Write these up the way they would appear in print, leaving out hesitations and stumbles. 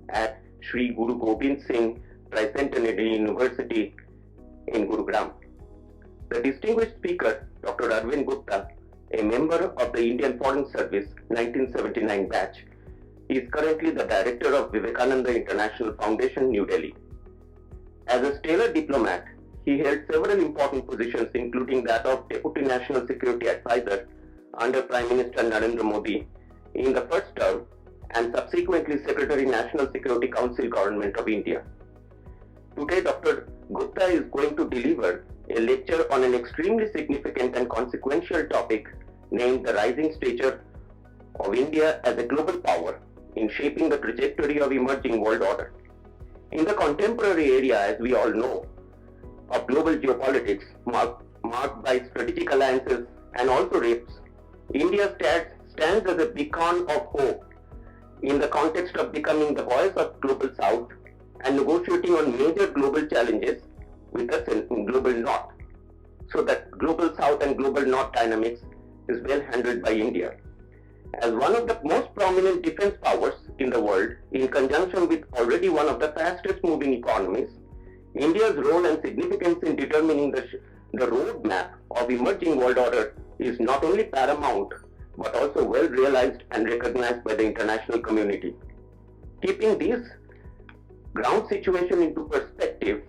at Sri Guru Gobind Singh Tricentenary University in Gurugram. The distinguished speaker, Dr. Arvind Gupta, a member of the Indian Foreign Service 1979 batch, is currently the director of Vivekananda International Foundation, New Delhi. As a stellar diplomat, he held several important positions, including that of Deputy National Security Advisor under Prime Minister Narendra Modi in the first term and subsequently Secretary National Security Council Government of India. Today, Dr. Gupta is going to deliver a lecture on an extremely significant and consequential topic named the Rising Stature of India as a global power in shaping the trajectory of emerging world order. In the contemporary area, as we all know, of global geopolitics marked by strategic alliances and also rifts, India stands as a beacon of hope in the context of becoming the voice of global south and negotiating on major global challenges with the global north. So that global south and global north dynamics is well handled by India. As one of the most prominent defense powers in the world, in conjunction with already one of the fastest moving economies, India's role and significance in determining the roadmap of emerging world order is not only paramount, but also well realized and recognized by the international community. Keeping this ground situation into perspective,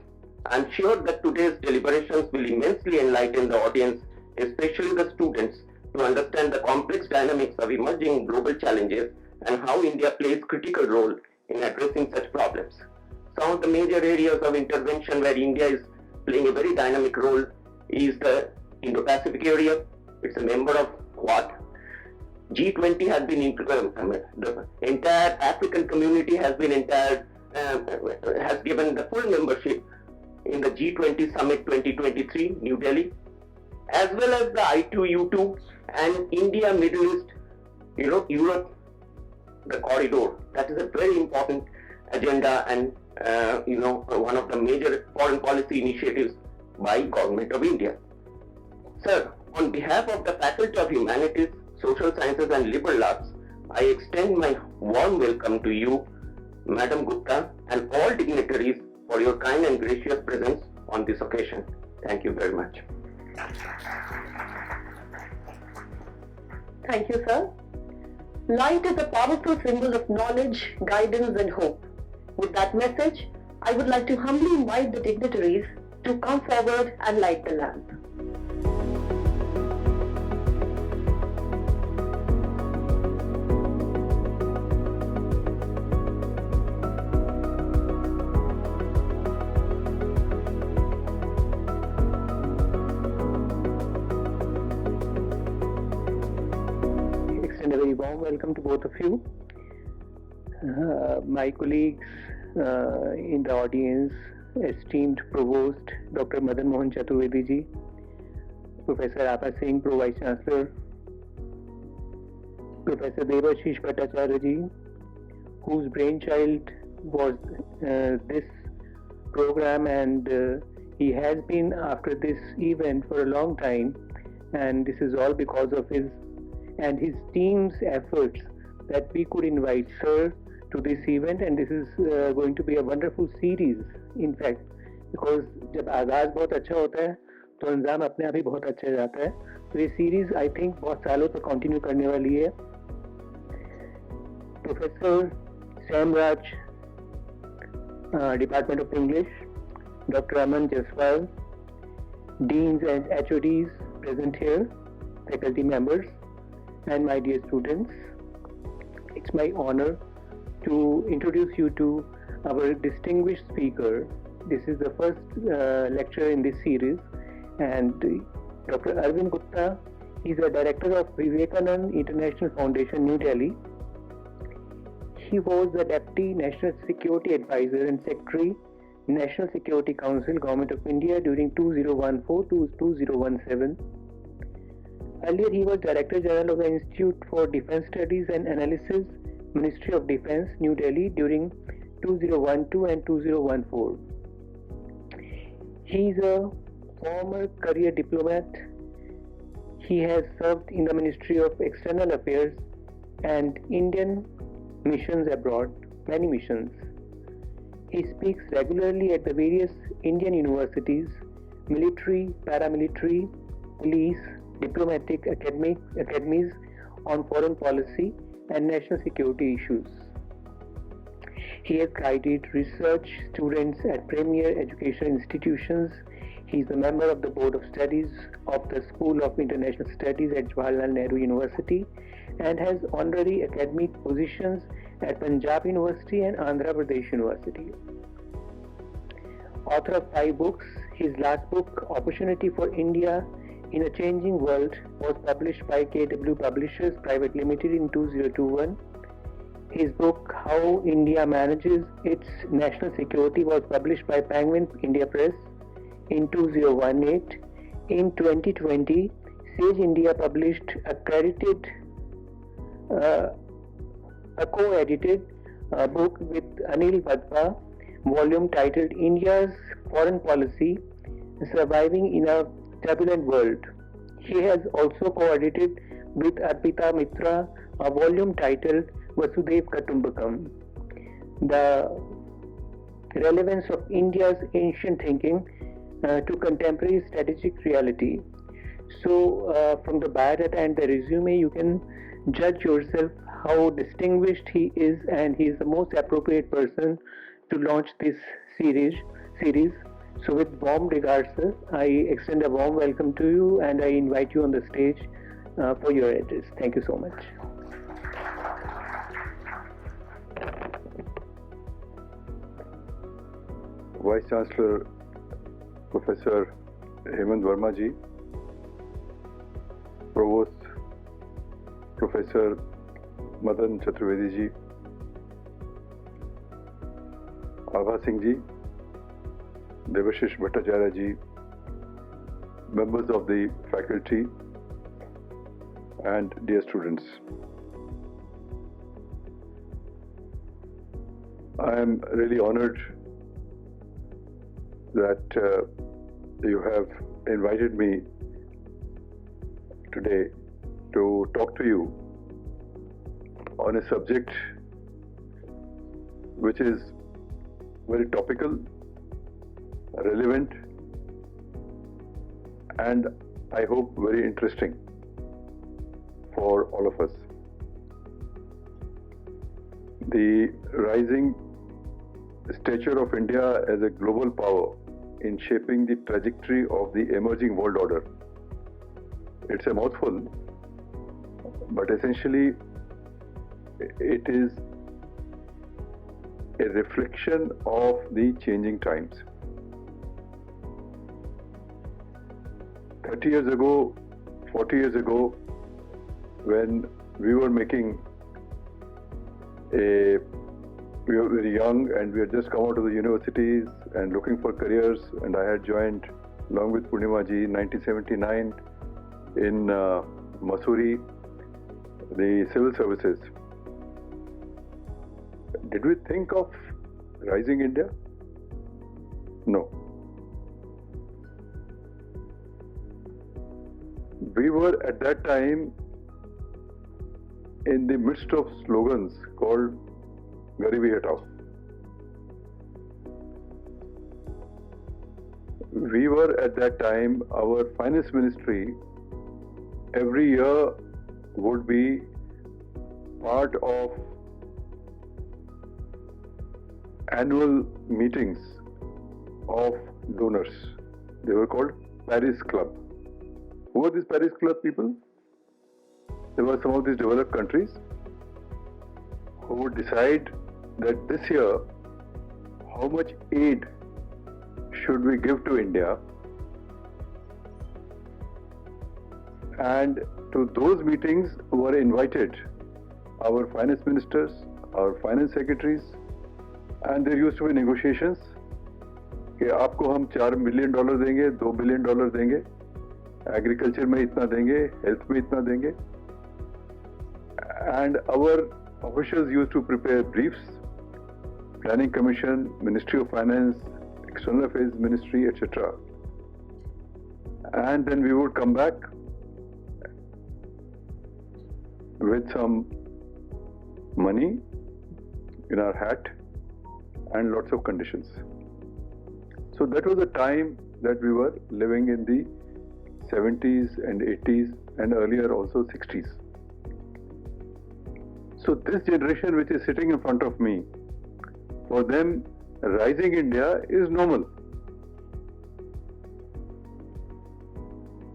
I am sure that today's deliberations will immensely enlighten the audience, especially the students, to understand the complex dynamics of emerging global challenges and how India plays a critical role in addressing such problems. Some of the major areas of intervention where India is playing a very dynamic role is the Indo-Pacific area. It's a member of Quad. G20 has been the entire African community has given the full membership in the G20 Summit 2023, New Delhi, as well as the I2U2 and India, Middle East, Europe, the corridor. That is a very important agenda and one of the major foreign policy initiatives by Government of India. Sir, on behalf of the Faculty of Humanities, Social Sciences and Liberal Arts, I extend my warm welcome to you, Madam Gupta, and all dignitaries for your kind and gracious presence on this occasion. Thank you very much. Thank you, sir. Light is a powerful symbol of knowledge, guidance, and hope. With that message, I would like to humbly invite the dignitaries to come forward and light the lamp. Extend a very warm welcome to both of you. My colleagues in the audience, esteemed Provost Dr. Madan Mohan Chaturvedi ji, Professor Apa Singh, Pro Vice Chancellor, Professor Devashish Bhattacharya ji, whose brainchild was this program, and he has been after this event for a long time, and this is all because of his and his team's efforts that we could invite Sir to this event, and this is going to be a wonderful series, in fact, because जब आगाज बहुत अच्छा होता है तो अंजाम अपने आप ही बहुत अच्छा जाता है. तो ये सीरीज आई थिंक बहुत सालों तक कंटिन्यू करने वाली है. Professor Sam Raj, department of English, doctor Aman Jaswal, deans and HODs present here, faculty members, and my dear students, it's my honor to introduce you to our distinguished speaker. This is the first lecture in this series, and Dr. Arvind Gupta is a director of Vivekananda International Foundation, New Delhi. He was the Deputy National Security Advisor and Secretary, National Security Council, Government of India during 2014 to 2017. Earlier, he was Director General of the Institute for Defence Studies and Analysis, Ministry of Defence, New Delhi during 2012 and 2014. He is a former career diplomat. He has served in the Ministry of External Affairs and Indian missions abroad. many missions. He speaks regularly at the various Indian universities, military, paramilitary, police, diplomatic academies on foreign policy and national security issues. He has guided research students at premier educational institutions. He is a member of the Board of Studies of the School of International Studies at Jawaharlal Nehru University and has honorary academic positions at Punjab University and Andhra Pradesh University. Author of 5 books, his last book, Opportunity for India in a Changing World, was published by KW Publishers Private Limited in 2021. His book, How India Manages Its National Security, was published by Penguin India Press in 2018. In 2020, Sage India published a co-edited book with Anil Vadpa, volume titled India's Foreign Policy, Surviving in a Turbulent World. He has also co-edited with Arpita Mitra a volume titled Vasudev Kutumbakam, the relevance of India's ancient thinking to contemporary strategic reality. So from the biodata and the resume, you can judge yourself how distinguished he is, and he is the most appropriate person to launch this series. So with warm regards, sir, I extend a warm welcome to you and I invite you on the stage for your address. Thank you so much. Vice Chancellor Professor Hemant Verma ji, Provost Professor Madan Chaturvedi ji, Abha Singh ji, Devashish Bhattacharya ji, members of the faculty and dear students. I am really honored that you have invited me today to talk to you on a subject which is very topical, relevant, and I hope very interesting for all of us. The rising stature of India as a global power in shaping the trajectory of the emerging world order. It's a mouthful, but essentially it is a reflection of the changing times. 30 years ago, 40 years ago, when we were very young and we had just come out of the universities and looking for careers, and I had joined along with Purnima ji in 1979 in Mussoorie, the civil services. Did we think of Rising India? No. We were at that time in the midst of slogans called Garibi Hatao. We were at that time, our finance ministry every year would be part of annual meetings of donors. They were called Paris Club. Who were these Paris Club people? They were some of these developed countries who would decide that this year how much aid should we give to India, and to those meetings were invited our finance ministers, our finance secretaries, and there used to be negotiations कि आपको हम $4 million देंगे, $2 billion देंगे, agriculture में इतना देंगे, health में इतना देंगे, and our officials used to prepare briefs, Planning Commission, Ministry of Finance, External Affairs Ministry, etc. And then we would come back with some money, in our hat, and lots of conditions. So that was a time that we were living in the 70s and 80s and earlier also 60s. So this generation which is sitting in front of me, for them Rising India is normal.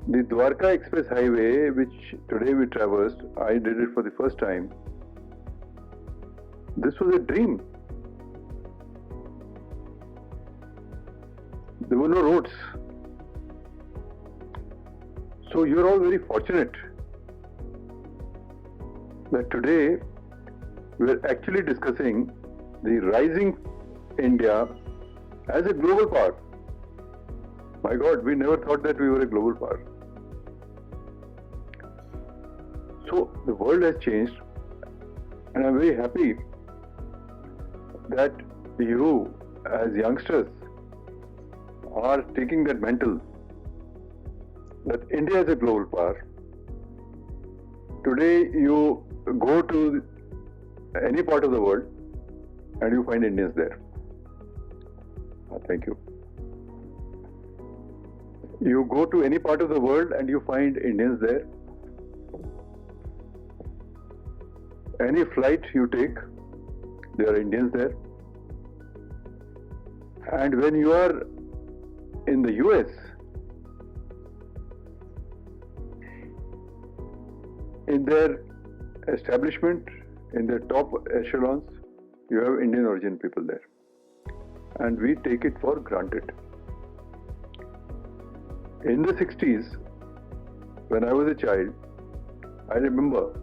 The Dwarka Express Highway, which today we traversed, I did it for the first time. This was a dream. There were no roads. So you're all very fortunate that today we're actually discussing the rising India as a global power. My God, we never thought that we were a global power. So the world has changed, and I'm very happy that you as youngsters are taking that mantle that India is a global power. Today you go to any part of the world and you find Indians there. Thank you. You go to any part of the world and you find Indians there. Any flight you take, there are Indians there. And when you are in the US, in their establishment, in their top echelons, you have Indian origin people there. And we take it for granted. In the 60s, when I was a child, I remember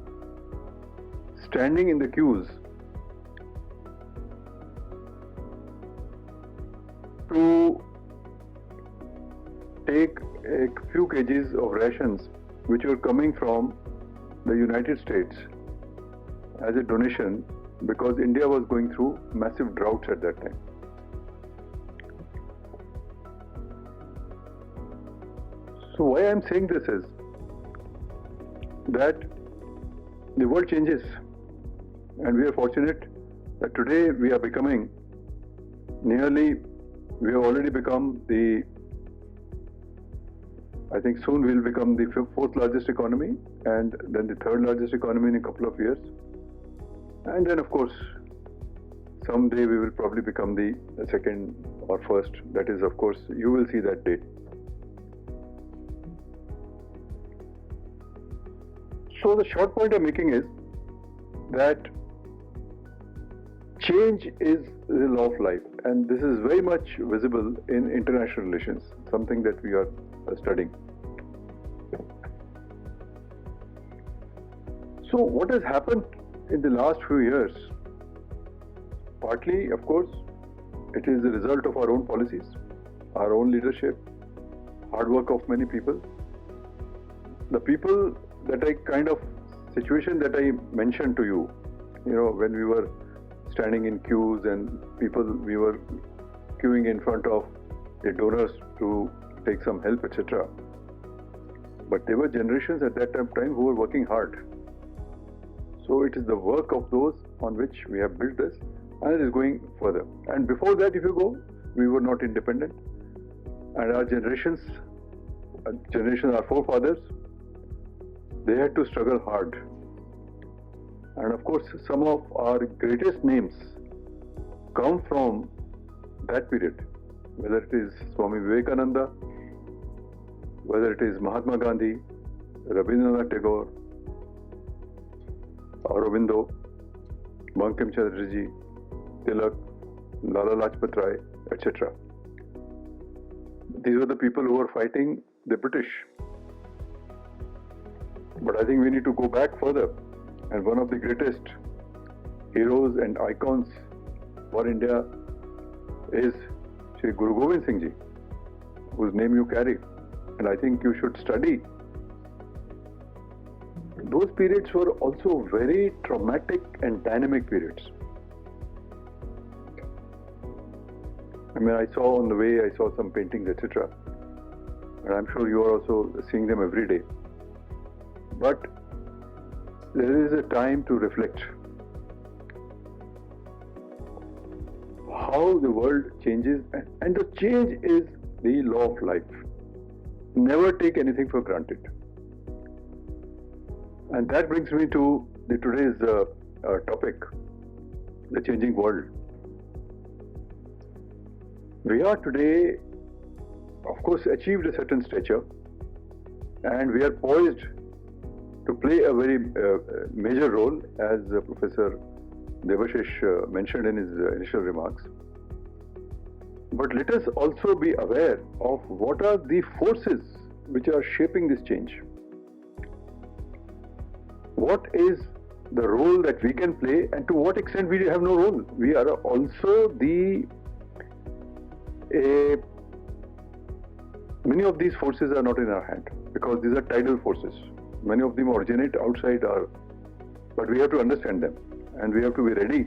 standing in the queues to take a few kgs of rations which were coming from the United States as a donation because India was going through massive droughts at that time. So why I am saying this is that the world changes, and we are fortunate that today we are becoming we have already become I think soon we'll become the fourth largest economy and then the third largest economy in a couple of years. And then of course, someday we will probably become the second or first. That is, of course, you will see that date. So the short point I'm making is that change is the law of life, and this is very much visible in international relations, something that we are studying. So what has happened in the last few years? Partly, of course, it is the result of our own policies, our own leadership, hard work of many people. The people situation that I mentioned to you, when we were standing in queues and we were queuing in front of the donors to take some help, etc. But there were generations at that time who were working hard. So it is the work of those on which we have built this, and it is going further. And before that, if you go, we were not independent. And our our forefathers, they had to struggle hard. And of course, some of our greatest names come from that period, whether it is Swami Vivekananda, whether it is Mahatma Gandhi, Rabindranath Tagore, Aurobindo, Bankim Chatterjee, Tilak, Lala Lajpat Rai, etc. These were the people who were fighting the British. But I think we need to go back further. And one of the greatest heroes and icons for India is Shri Guru Gobind Singh Ji, whose name you carry. And I think you should study. Those periods were also very traumatic and dynamic periods. I saw on the way, I saw some paintings, etc. And I'm sure you are also seeing them every day. But there is a time to reflect. how the world changes, and the change is the law of life. Never take anything for granted. And that brings me to today's topic, the changing world. We are today, of course, achieved a certain stature, and we are poised to play a very major role, as Professor Devashish mentioned in his initial remarks. But let us also be aware of what are the forces which are shaping this change. What is the role that we can play, and to what extent we have no role? We are also many of these forces are not in our hand, because these are tidal forces. Many of them originate outside but we have to understand them, and we have to be ready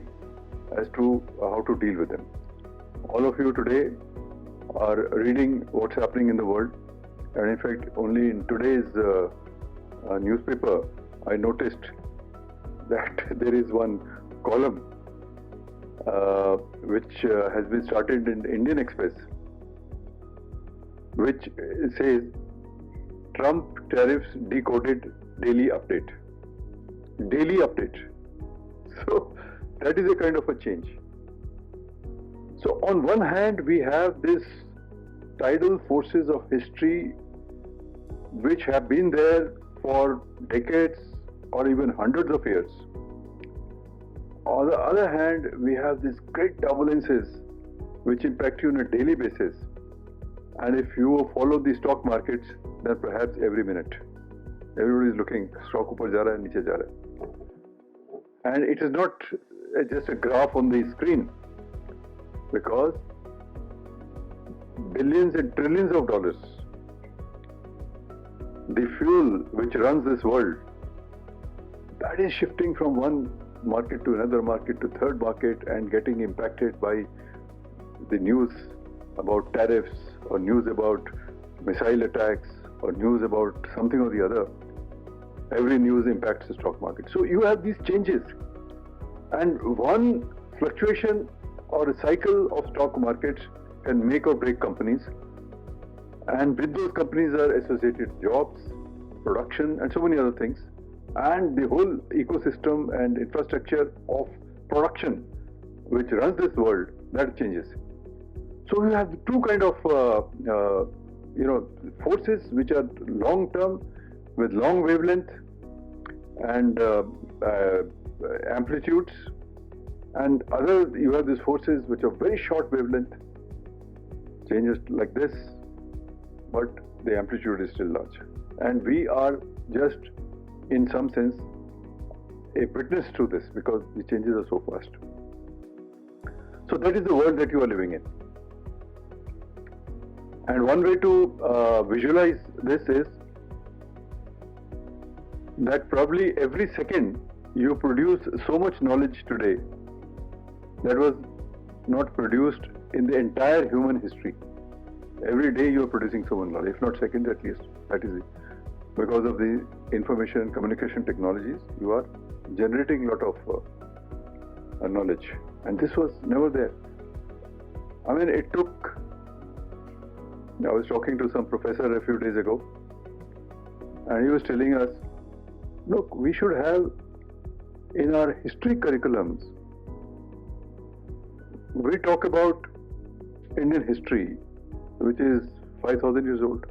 as to how to deal with them. All of you today are reading what's happening in the world, and in fact, only in today's newspaper, I noticed that there is one column which has been started in Indian Express, which says, Trump tariffs decoded, daily update. Daily update. So that is a kind of a change. So on one hand, we have this tidal forces of history which have been there for decades or even hundreds of years. On the other hand, we have these great turbulences which impact you on a daily basis. And if you follow the stock markets, then perhaps every minute. Everybody is looking, stock upar ja raha hai, niche ja raha hai. And it is not just a graph on the screen, because billions and trillions of dollars, the fuel which runs this world, that is shifting from one market to another market to third market, and getting impacted by the news about tariffs, or news about missile attacks, or news about something or the other. Every news impacts the stock market. So you have these changes, and one fluctuation or a cycle of stock markets can make or break companies, and with those companies are associated jobs, production, and so many other things, and the whole ecosystem and infrastructure of production which runs this world, that changes. So you have two kind of forces which are long term with long wavelength and amplitudes, and other you have these forces which are very short wavelength, changes like this, but the amplitude is still large, and we are just in some sense a witness to this, because the changes are so fast. So that is the world that you are living in. And one way to visualize this is that probably every second you produce so much knowledge today that was not produced in the entire human history. Every day you are producing so much knowledge, if not seconds at least. That is it. Because of the information and communication technologies, you are generating a lot of knowledge. And this was never there. I mean, it took... I was talking to some professor a few days ago, and he was telling us, look, we should have in our history curriculums, we talk about Indian history, which is 5,000 years old.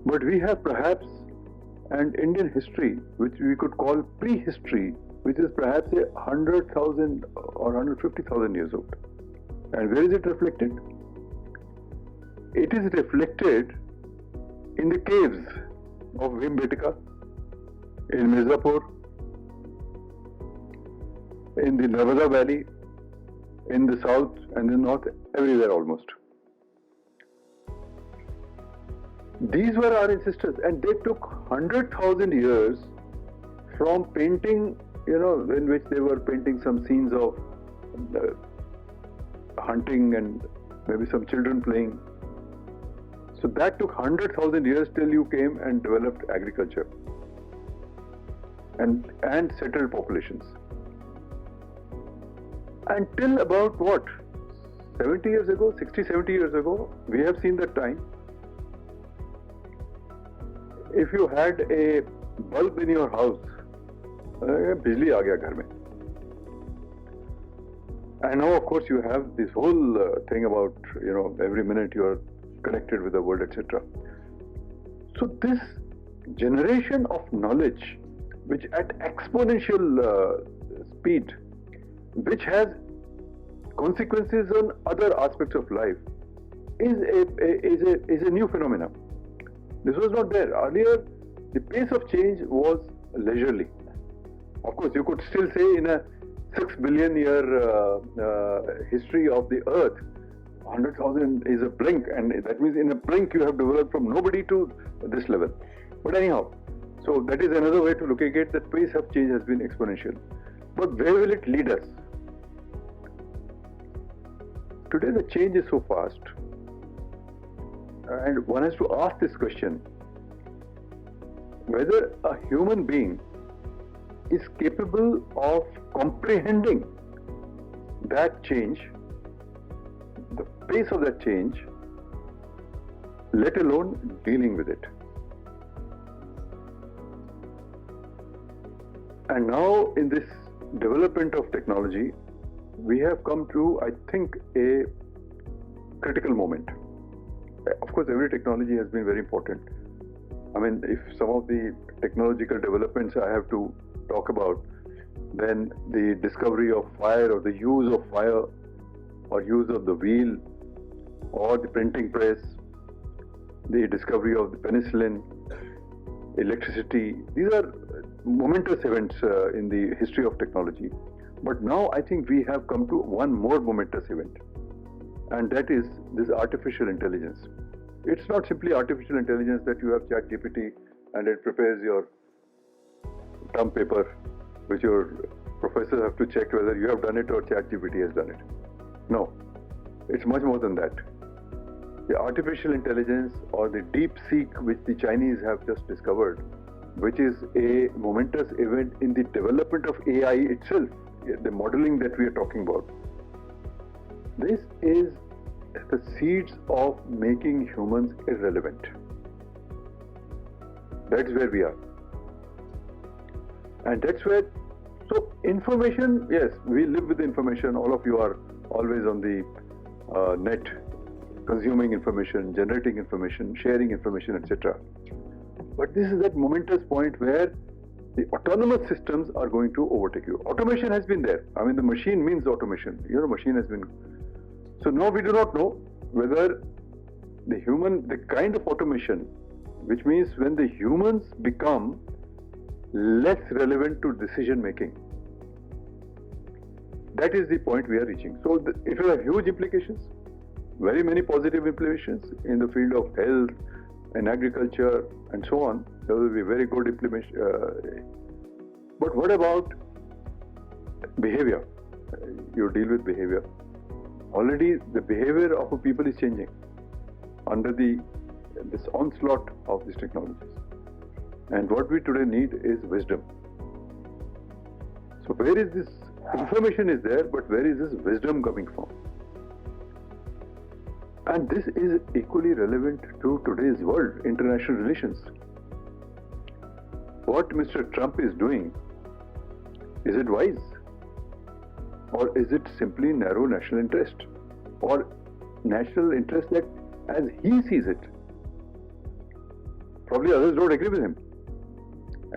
But we have perhaps an Indian history, which we could call prehistory, which is perhaps 100,000 or 150,000 years old. And where is it reflected? It is reflected in the caves of Bhimbetka, in Mirzapur, in the Narmada Valley, in the south and the north, everywhere almost. These were our ancestors, and they took 100,000 years from painting, in which they were painting some scenes of hunting and maybe some children playing. So that took 100,000 years till you came and developed agriculture and settled populations. Until about what? 70 years ago, 60, 70 years ago, we have seen that time. If you had a bulb in your house, bijli aa gaya ghar mein. And now, of course, you have this whole thing about, every minute you are connected with the world, etc. So this generation of knowledge, which at exponential speed, which has consequences on other aspects of life, is a new phenomenon. This was not there. Earlier, the pace of change was leisurely. Of course, you could still say in a 6 billion year history of the earth, 100,000 is a blink, and that means in a blink you have developed from nobody to this level. But anyhow, so that is another way to look at it, that pace of change has been exponential. But where will it lead us? Today the change is so fast, and one has to ask this question, whether a human being is capable of comprehending that change, the pace of that change, let alone dealing with it. And now in this development of technology, we have come to, I think, a critical moment. Of course, every technology has been very important. I mean, if some of the technological developments I have to talk about, then the discovery of fire, or the use of fire, or use of the wheel, or the printing press, the discovery of the penicillin, electricity, these are momentous events in the history of technology. But now I think we have come to one more momentous event, and that is this artificial intelligence. It's not simply artificial intelligence that you have ChatGPT and it prepares your term paper, which your professors have to check whether you have done it or ChatGPT has done it. No, it's much more than that. The artificial intelligence, or the deep seek, which the Chinese have just discovered, which is a momentous event in the development of AI itself, the modeling that we are talking about. This is the seeds of making humans irrelevant. That's where we are. And that's where, so information, yes, we live with information. All of you are always on the net, consuming information, generating information, sharing information, etc. But this is that momentous point where the autonomous systems are going to overtake you. Automation has been there. I mean, the machine means automation. Your machine has been. So now we do not know whether the kind of automation, which means when the humans become less relevant to decision making, that is the point we are reaching. So it will have huge implications, very many positive implications in the field of health and agriculture and so on. There will be very good implementation. But what about behavior? You deal with behavior. Already the behavior of a people is changing under this onslaught of these technologies. And what we today need is wisdom. So where is this information is there, but where is this wisdom coming from? And this is equally relevant to today's world, international relations. What Mr. Trump is doing, is it wise? Or is it simply narrow national interest? Or national interest that as he sees it? Probably others don't agree with him.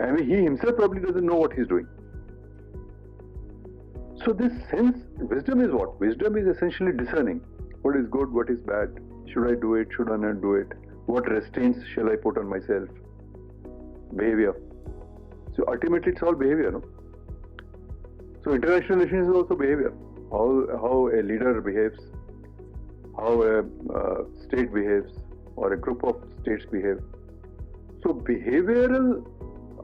I mean, he himself probably doesn't know what he's doing. So this sense, wisdom is what? Wisdom is essentially discerning. What is good, what is bad? Should I do it? Should I not do it? What restraints shall I put on myself? Behavior. So ultimately it's all behavior, no? So international relations is also behavior. How a leader behaves, how a state behaves, or a group of states behave. So behavioral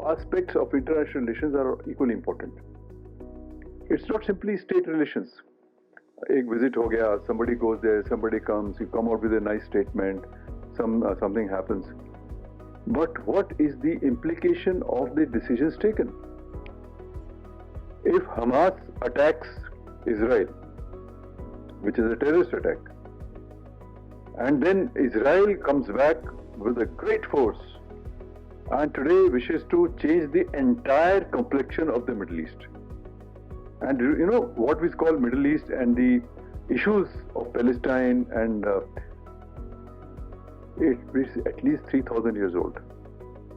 aspects of international relations are equally important. It's not simply state relations. Ek visit ho gaya, somebody goes there, somebody comes, you come out with a nice statement, something happens. But what is the implication of the decisions taken? If Hamas attacks Israel, which is a terrorist attack. And then Israel comes back with a great force and today wishes to change the entire complexion of the Middle East. And you know what we call Middle East and the issues of Palestine, and it is at least 3,000 years old.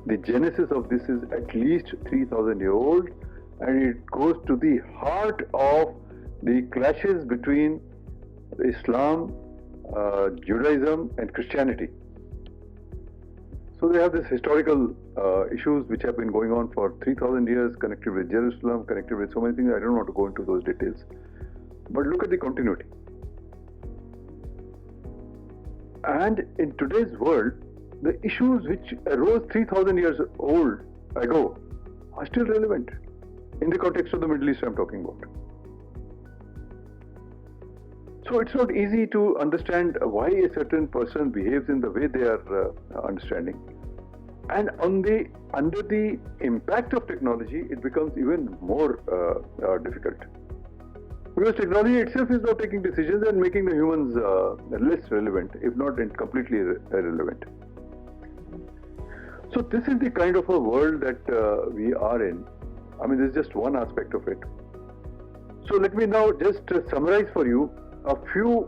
The genesis of this is at least 3,000 years old, and it goes to the heart of the clashes between Islam, Judaism and Christianity. So they have this historical issues which have been going on for 3,000 years, connected with Jerusalem, connected with so many things. I don't want to go into those details. But look at the continuity. And in today's world, the issues which arose 3,000 years old ago are still relevant in the context of the Middle East I'm talking about. So it's not easy to understand why a certain person behaves in the way they are understanding. And under the impact of technology, it becomes even more difficult. Because technology itself is now taking decisions and making the humans less relevant, if not completely irrelevant. So this is the kind of a world that we are in. I mean, this is just one aspect of it. So let me now just summarize for you a few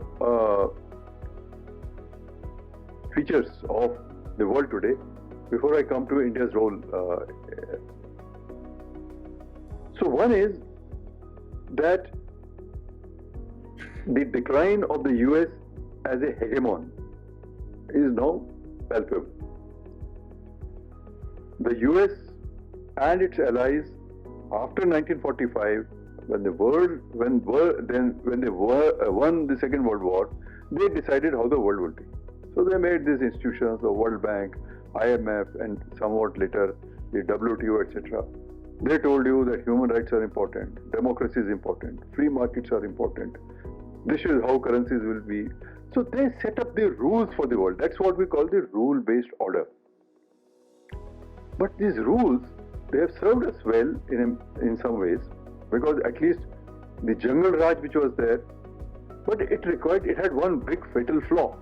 features of the world today before I come to India's role. So one is that the decline of the US as a hegemon is now palpable. The US and its allies after 1945, when they won the Second World War, they decided how the world would be. So they made these institutions, the World Bank, IMF, and somewhat later the WTO, etc. They told you that human rights are important, democracy is important, free markets are important. This is how currencies will be. So they set up the rules for the world. That's what we call the rule-based order. But these rules, they have served us well in some ways, because at least the jungle Raj which was there, but it had one big fatal flaw,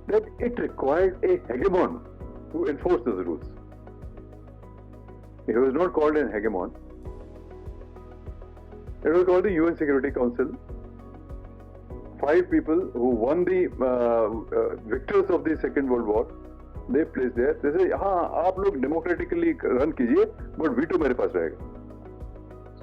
that it required a hegemon to enforce those rules. It was not called an hegemon. It was called the UN Security Council. 5 people who won the victors of the Second World War, they placed there. They say, हाँ, आप लोग democratically run कीजिए, but veto मेरे पास रहेगा.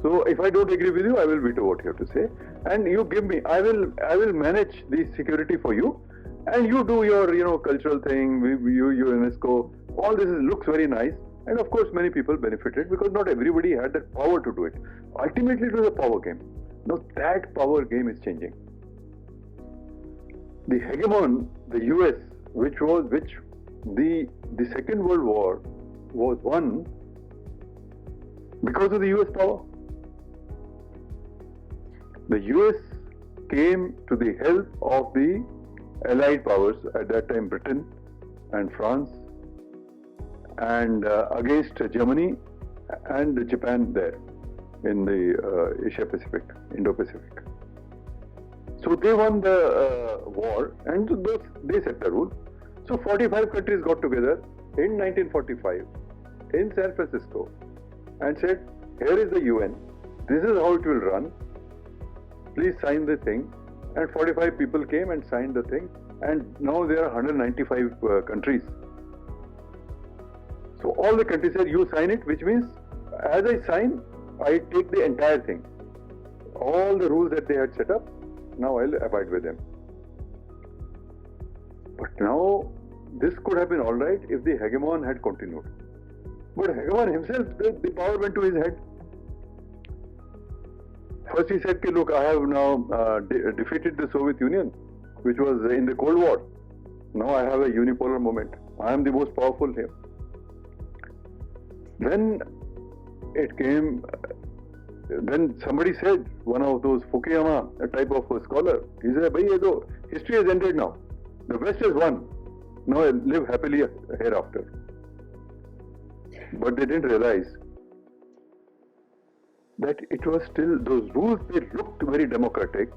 So if I don't agree with you, I will veto what you have to say, and you give me. I will manage the security for you, and you do your cultural thing. Your UNESCO. All this looks very nice, and of course many people benefited because not everybody had that power to do it. Ultimately, it was a power game. Now that power game is changing. The hegemon, the US, which the Second World War was won because of the US power. The US came to the help of the Allied powers, at that time Britain and France, and against Germany and Japan there in the Asia Pacific, Indo-Pacific. So they won the war, and they set the rule. So 45 countries got together in 1945 in San Francisco and said, here is the UN, this is how it will run, please sign the thing. And 45 people came and signed the thing, and now there are 195 countries. So all the countries said, you sign it, which means as I sign, I take the entire thing. All the rules that they had set up, now I'll abide with them. But now, this could have been alright if the hegemon had continued. But hegemon himself, the power went to his head. First he said, look, I have now defeated the Soviet Union, which was in the Cold War. Now I have a unipolar moment. I am the most powerful here. Then it came, then somebody said, one of those Fukuyama, a type of a scholar, he said, history has ended now. The West has won. Now live happily hereafter. But they didn't realize that it was still, those rules, they looked very democratic.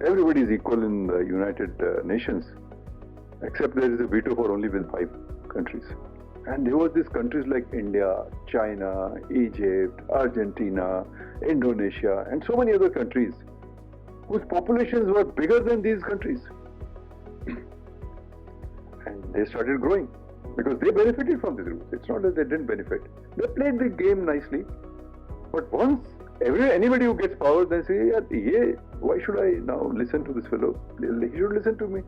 Everybody is equal in the United Nations, except there is a veto for only with 5 countries. And there were these countries like India, China, Egypt, Argentina, Indonesia, and so many other countries whose populations were bigger than these countries. And they started growing because they benefited from these rules. It's not that they didn't benefit. They played the game nicely. But once anybody who gets power, they say, yeah, why should I now listen to this fellow? He should listen to me.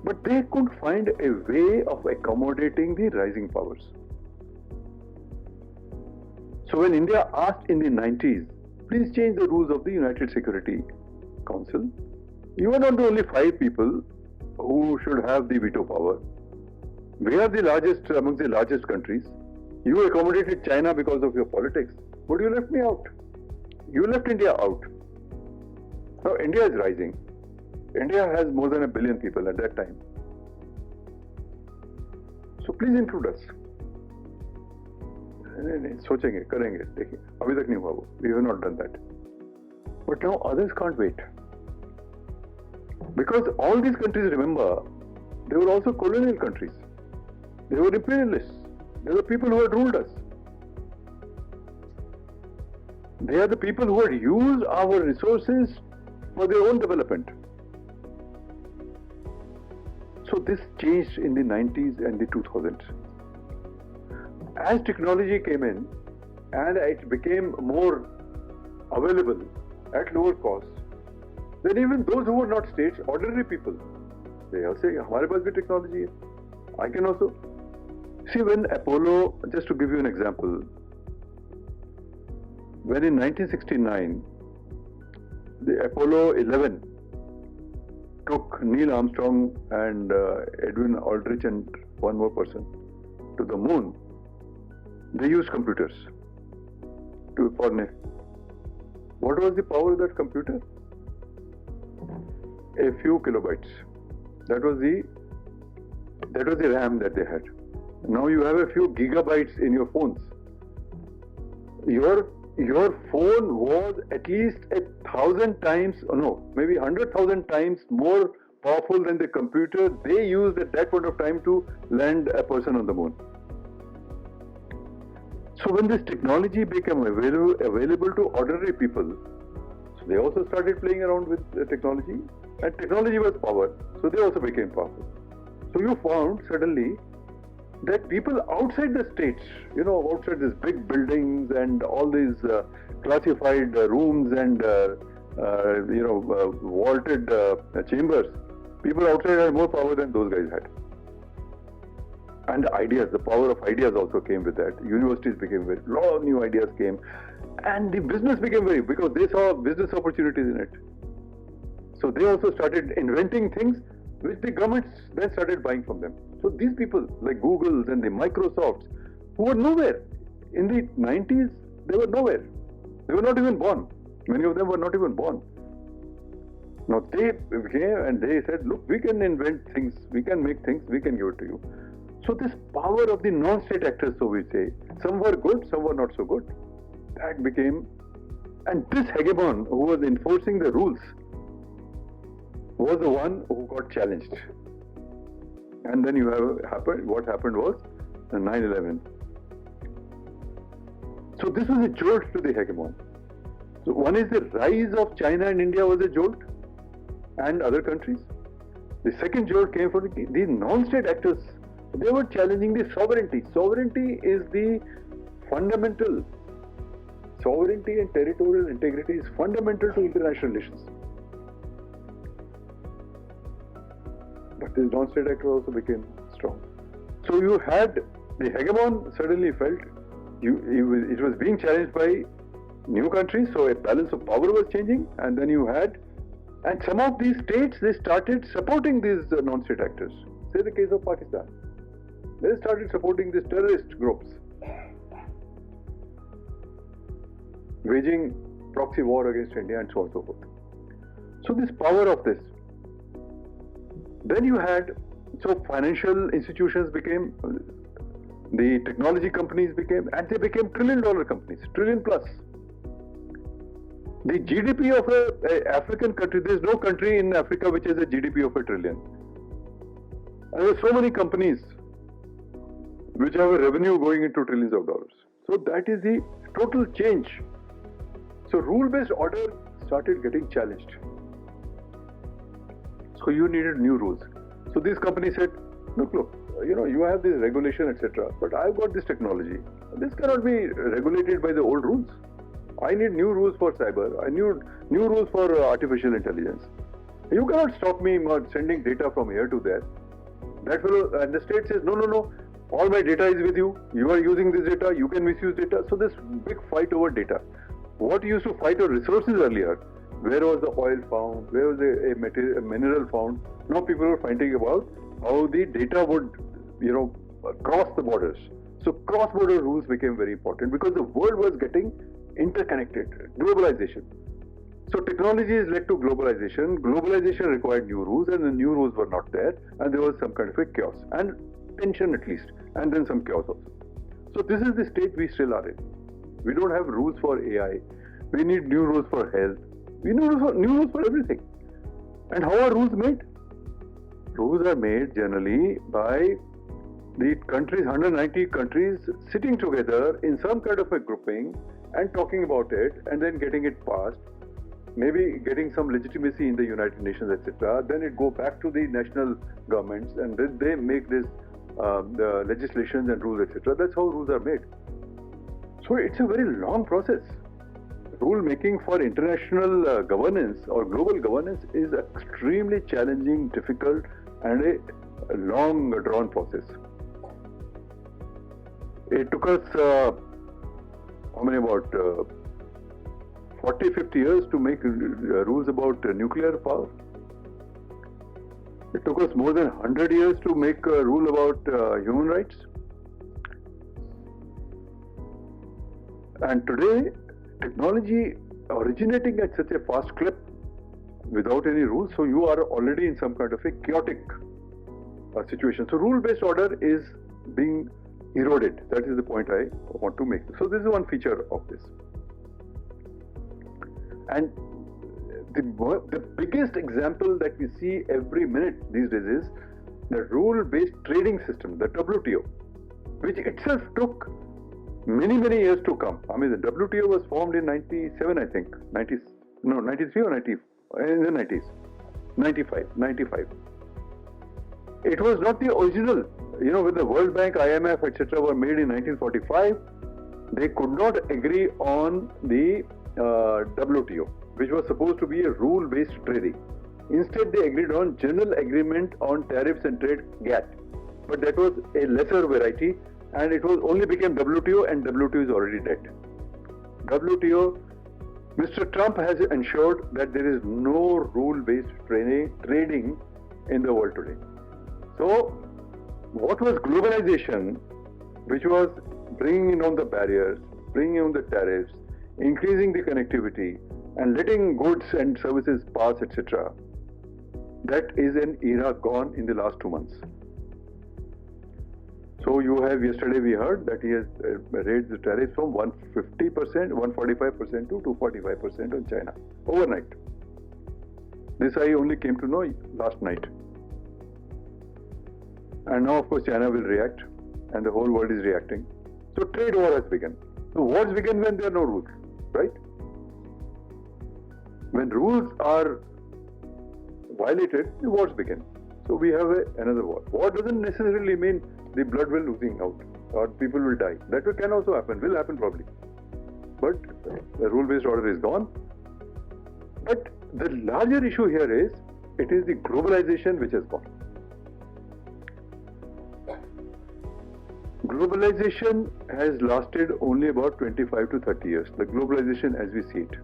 But they couldn't find a way of accommodating the rising powers. So when India asked in the 90s, please change the rules of the United Security Council, you are not the only 5 people who should have the veto power. We are the largest among the largest countries. You accommodated China because of your politics, but you left me out. You left India out. Now India is rising. India has more than 1 billion people at that time. So please include us. सोचेंगे, करेंगे, देखिए, अभी तक नहीं हुआ वो. We have not done that. But now others can't wait. Because all these countries, remember, they were also colonial countries. They were imperialists. They were people who had ruled us. They are the people who had used our resources for their own development. So this changed in the 90s and the 2000s. As technology came in and it became more available at lower cost, then even those who were not states, ordinary people, they all say, "Hamare paas bhi technology hai. I can also." See, when Apollo, just to give you an example, when in 1969, the Apollo 11 took Neil Armstrong and Edwin Aldrich and one more person to the moon, they used computers for what was the power of that computer? A few kilobytes. That was the RAM that they had. Now you have a few gigabytes in your phones. Your phone was at least 1,000 times, maybe 100,000 times more powerful than the computer they used at that point of time to land a person on the moon. So when this technology became available to ordinary people, so they also started playing around with the technology, and technology was power, so they also became powerful. So you found suddenly that people outside the states, outside these big buildings and all these classified rooms and vaulted chambers, people outside had more power than those guys had. And ideas, the power of ideas also came with that. Universities became a lot of new ideas came, and the business became because they saw business opportunities in it. So they also started inventing things which the governments then started buying from them. So these people like Googles and the Microsofts, who were nowhere in the 90s, they were nowhere. They were not even born. Many of them were not even born. Now they came and they said, look, we can invent things, we can make things, we can give it to you. So this power of the non-state actors, so we say, some were good, some were not so good. That became, and this hegemon who was enforcing the rules was the one who got challenged. And then what happened was 9/11. So this was a jolt to the hegemon. So one is the rise of China and India was a jolt, and other countries. The second jolt came from the non-state actors. They were challenging the sovereignty. Sovereignty is the fundamental. Sovereignty and territorial integrity is fundamental to international relations. But this non-state actor also became strong. So you had the hegemon suddenly felt it was being challenged by new countries, so a balance of power was changing, and then you had, and some of these states, they started supporting these non-state actors. Say the case of Pakistan. They started supporting these terrorist groups, waging proxy war against India and so on and so forth. So this power of this. Then you had, so financial institutions became, the technology companies became, and they became $1 trillion companies, trillion plus. The GDP of a African country, there is no country in Africa which has a GDP of $1 trillion. And there are so many companies which have a revenue going into trillions of dollars. So that is the total change. So rule-based order started getting challenged. So you needed new rules. So these companies said, look, you have this regulation, etc. But I've got this technology. This cannot be regulated by the old rules. I need new rules for cyber. I need new rules for artificial intelligence. You cannot stop me sending data from here to there. That fellow, and the state says, no, all my data is with you. You are using this data. You can misuse data. So this big fight over data. What used to fight over resources earlier? Where was the oil found? Where was a mineral found? Now people are fighting about how the data would, cross the borders. So cross-border rules became very important because the world was getting interconnected, globalization. So technology has led to globalization. Globalization required new rules, and the new rules were not there, and there was some kind of a chaos and tension at least, and then some chaos also. So this is the state we still are in. We don't have rules for AI. We need new rules for health. We need new rules for everything. And how are rules made? Rules are made generally by the countries, 190 countries sitting together in some kind of a grouping and talking about it and then getting it passed, maybe getting some legitimacy in the United Nations, etc. Then it go back to the national governments and then they make this the legislations and rules, etc. That's how rules are made. So it's a very long process. Rule making for international governance or global governance is extremely challenging, difficult, and a long drawn process. It took us about 40-50 years to make rules about nuclear power. It took us more than 100 years to make a rule about human rights. And today, technology originating at such a fast clip without any rules, so you are already in some kind of a chaotic situation. So rule-based order is being eroded. That is the point I want to make. So this is one feature of this. And the biggest example that we see every minute these days is the rule-based trading system, the WTO, which itself took many years to come. I mean, the WTO was formed in 97, I think. 93 or 90, in the 90s. 95. It was not the original. When the World Bank, IMF, etc. were made in 1945, they could not agree on the WTO, which was supposed to be a rule-based trading. Instead, they agreed on General Agreement on Tariffs and Trade, GATT. But that was a lesser variety, and it was only became WTO, and WTO is already dead. WTO, Mr. Trump has ensured that there is no rule-based trading in the world today. So, what was globalization, which was bringing on the barriers, bringing on the tariffs, increasing the connectivity, and letting goods and services pass, etc., that is an era gone in the last 2 months. So yesterday we heard that he has raised the tariffs from 150%, 145% to 245% on China, overnight. This I only came to know last night. And now, of course, China will react, and the whole world is reacting. So trade war has begun. So wars begin when there are no rules, right? When rules are violated, the wars begin. So we have another war. War doesn't necessarily mean the blood will losing out or people will die. That can also happen, will happen probably. But the rule-based order is gone. But the larger issue here is, it is the globalization which has gone. Globalization has lasted only about 25 to 30 years, the globalization as we see it.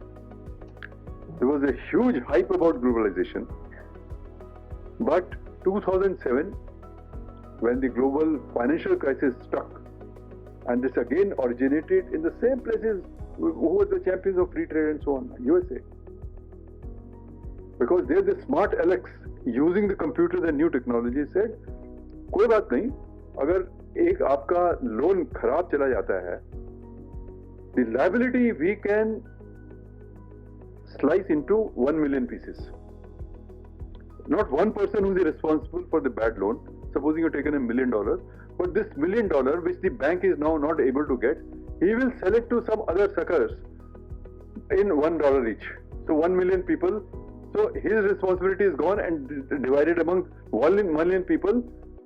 There was a huge hype about globalization, but 2007, when the global financial crisis struck, and this again originated in the same places who were the champions of free trade and so on, USA. Because there the smart Alex, using the computers and new technology, said, कोई बात नहीं, अगर एक आपका loan खराब चला जाता है, the liability we can slice into 1 million pieces. Not one person who is responsible for the bad loan. Supposing you've taken $1 million, but this $1 million which the bank is now not able to get, he will sell it to some other suckers in $1 each. So 1 million people. So his responsibility is gone and divided among 1 million people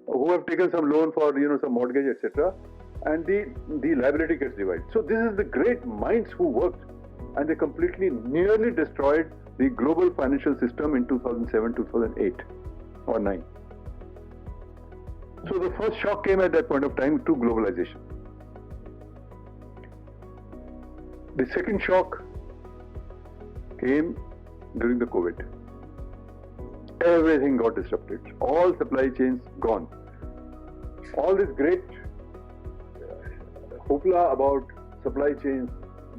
who have taken some loan for some mortgage, etc. And the liability gets divided. So this is the great minds who worked, and they completely nearly destroyed the global financial system in 2007, 2008 or 9. So the first shock came at that point of time to globalization. The second shock came during the COVID. Everything got disrupted. All supply chains gone. All this great hoopla about supply chains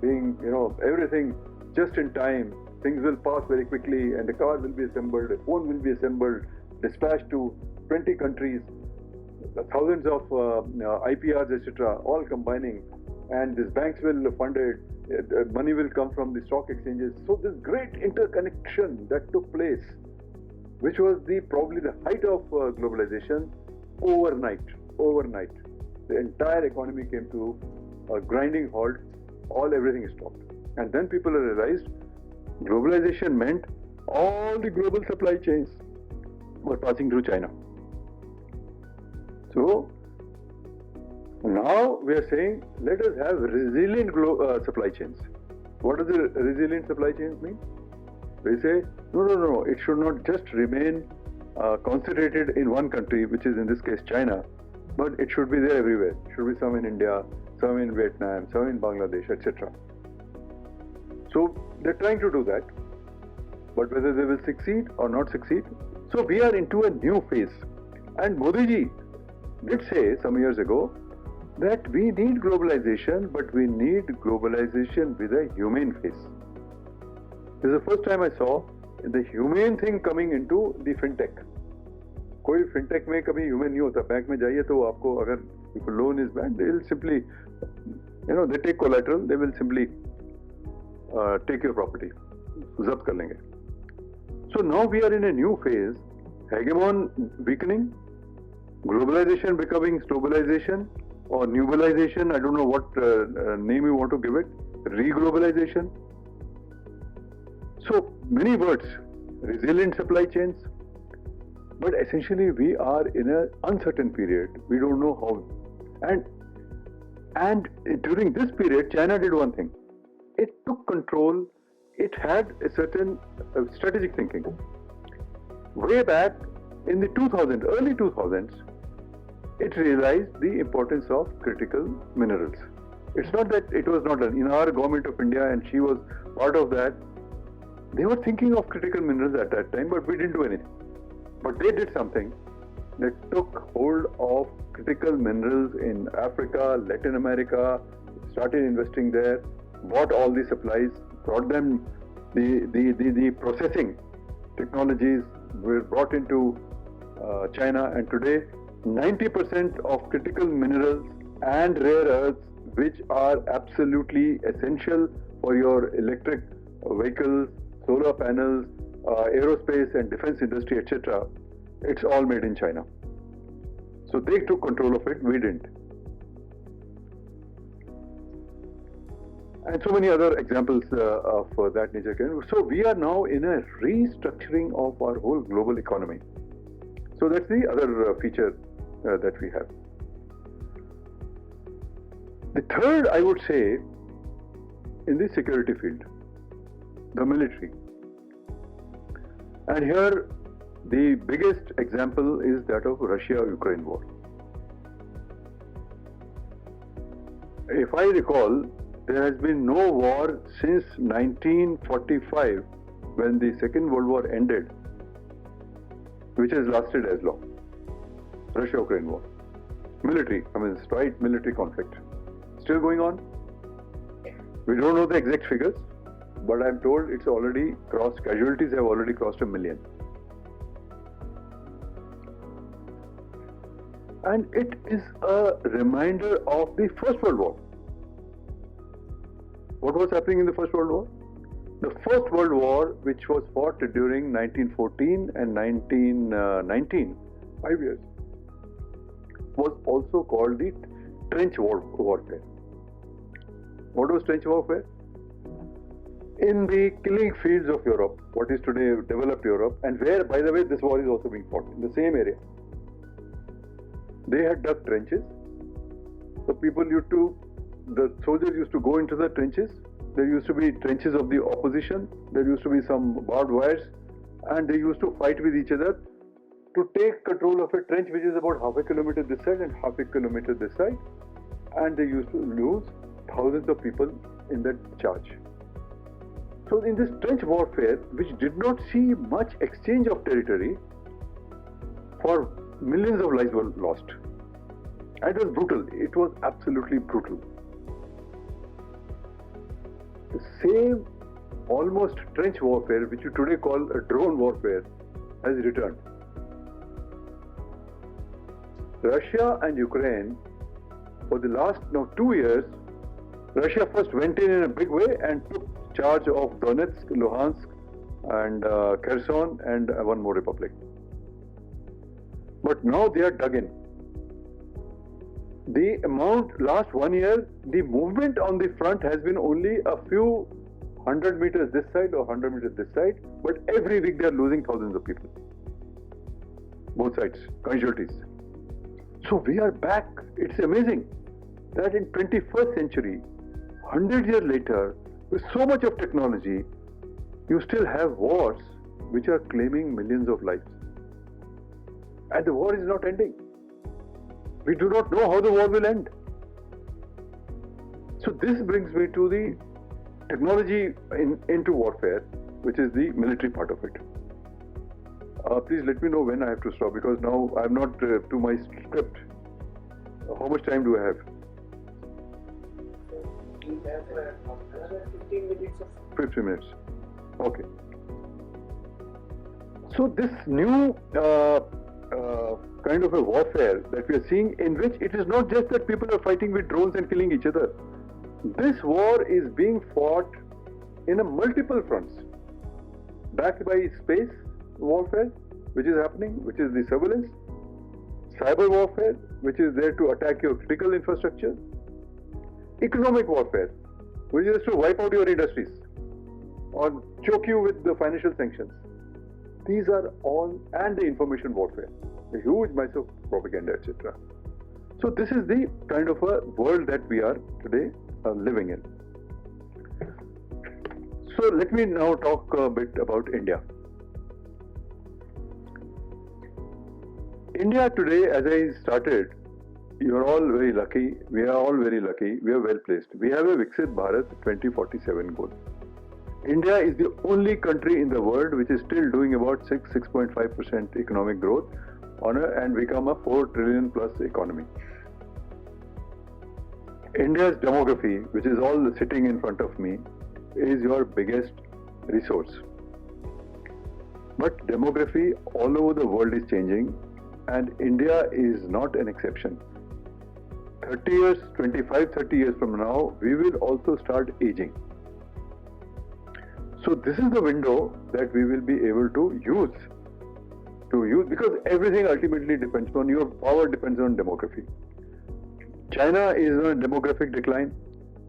being, everything just in time, things will pass very quickly, and the car will be assembled, the phone will be assembled, dispatched to 20 countries, thousands of IPRs, etc., all combining, and these banks will fund it, money will come from the stock exchanges. So this great interconnection that took place, which was probably the height of globalization, overnight, the entire economy came to a grinding halt. Everything stopped, and then people realized globalization meant all the global supply chains were passing through China. So now we are saying, let us have resilient supply chains. What does the resilient supply chains mean? We say, no, it should not just remain concentrated in one country, which is in this case China, but it should be there everywhere. It should be some in India, some in Vietnam, some in Bangladesh, etc. So they're trying to do that, but whether they will succeed or not succeed. So we are into a new phase. And Modi ji did say some years ago that we need globalization, but we need globalization with a humane face. This is the first time I saw the humane thing coming into the fintech. कोई fintech में कभी human नहीं होता. Bank में जाइए तो आपको अगर if a loan is bad, they will simply, they take collateral, they will simply take your property, ज़ब्त कर लेंगे. So now we are in a new phase, hegemon weakening, globalization becoming globalization or newbalization, I don't know what name you want to give it, re-globalization. So many words, resilient supply chains, but essentially we are in an uncertain period. We don't know how. And during this period, China did one thing. It took control. It had a certain strategic thinking. Way back in the early 2000s, it realized the importance of critical minerals. It's not that it was not done. In our government of India, and she was part of that, they were thinking of critical minerals at that time, but we didn't do anything. But they did something. They took hold of critical minerals in Africa, Latin America, started investing there, bought all the supplies, brought them the processing technologies were brought into China, and today 90% of critical minerals and rare earths, which are absolutely essential for your electric vehicles, solar panels, aerospace and defense industry, etc., it's all made in China. So they took control of it, we didn't. And so many other examples of that nature. So we are now in a restructuring of our whole global economy. So that's the other feature that we have. The third, I would say, in the security field, the military. And here, the biggest example is that of Russia-Ukraine war. If I recall, there has been no war since 1945, when the Second World War ended, which has lasted as long. Russia-Ukraine war. Military, straight military conflict. Still going on. We don't know the exact figures, but I'm told it's already crossed, casualties have already crossed 1 million. And it is a reminder of the First World War. What was happening in the First World War? The First World War, which was fought during 1914 and 1919, 5 years, was also called the trench warfare. What was trench warfare? In the killing fields of Europe, what is today developed Europe, and where, by the way, this war is also being fought, in the same area. They had dug trenches. So the soldiers used to go into the trenches. There used to be trenches of the opposition. There used to be some barbed wires, and they used to fight with each other to take control of a trench which is about half a kilometer this side and half a kilometer this side. And they used to lose thousands of people in that charge. So in this trench warfare, which did not see much exchange of territory, for millions of lives were lost. And it was brutal. It was absolutely brutal. The same almost trench warfare, which you today call a drone warfare, has returned. Russia and Ukraine, for the last 2 years, Russia first went in a big way and took charge of Donetsk, Luhansk, and Kherson, and one more republic. But now they are dug in. The amount, last 1 year, the movement on the front has been only a few 100 meters this side or 100 meters this side, but every week they are losing thousands of people. Both sides, casualties. So we are back. It's amazing that in 21st century, 100 years later, with so much of technology, you still have wars which are claiming millions of lives. And the war is not ending. We do not know how the war will end. So this brings me to the technology into warfare, which is the military part of it. Please let me know when I have to stop, because now I am not to my script. How much time do I have? We have another 15 minutes. 15 minutes. Okay. So this new kind of a warfare that we are seeing, in which it is not just that people are fighting with drones and killing each other. This war is being fought in a multiple fronts, backed by space warfare, which is happening, which is the surveillance, cyber warfare, which is there to attack your critical infrastructure, economic warfare, which is to wipe out your industries or choke you with the financial sanctions. These are all, and the information warfare, a huge mass of propaganda, etc. So this is the kind of a world that we are today living in. So let me now talk a bit about India. India today, as I started, you are all very lucky, we are all very lucky, we are well placed. We have a Viksit Bharat 2047 goal. India is the only country in the world which is still doing about 6.5% economic growth and become a 4 trillion plus economy. India's demography, which is all sitting in front of me, is your biggest resource. But demography all over the world is changing, and India is not an exception. 30 years, 30 years from now, we will also start aging. So this is the window that we will be able to use, because everything ultimately depends on your power, depends on demography. China is on a demographic decline,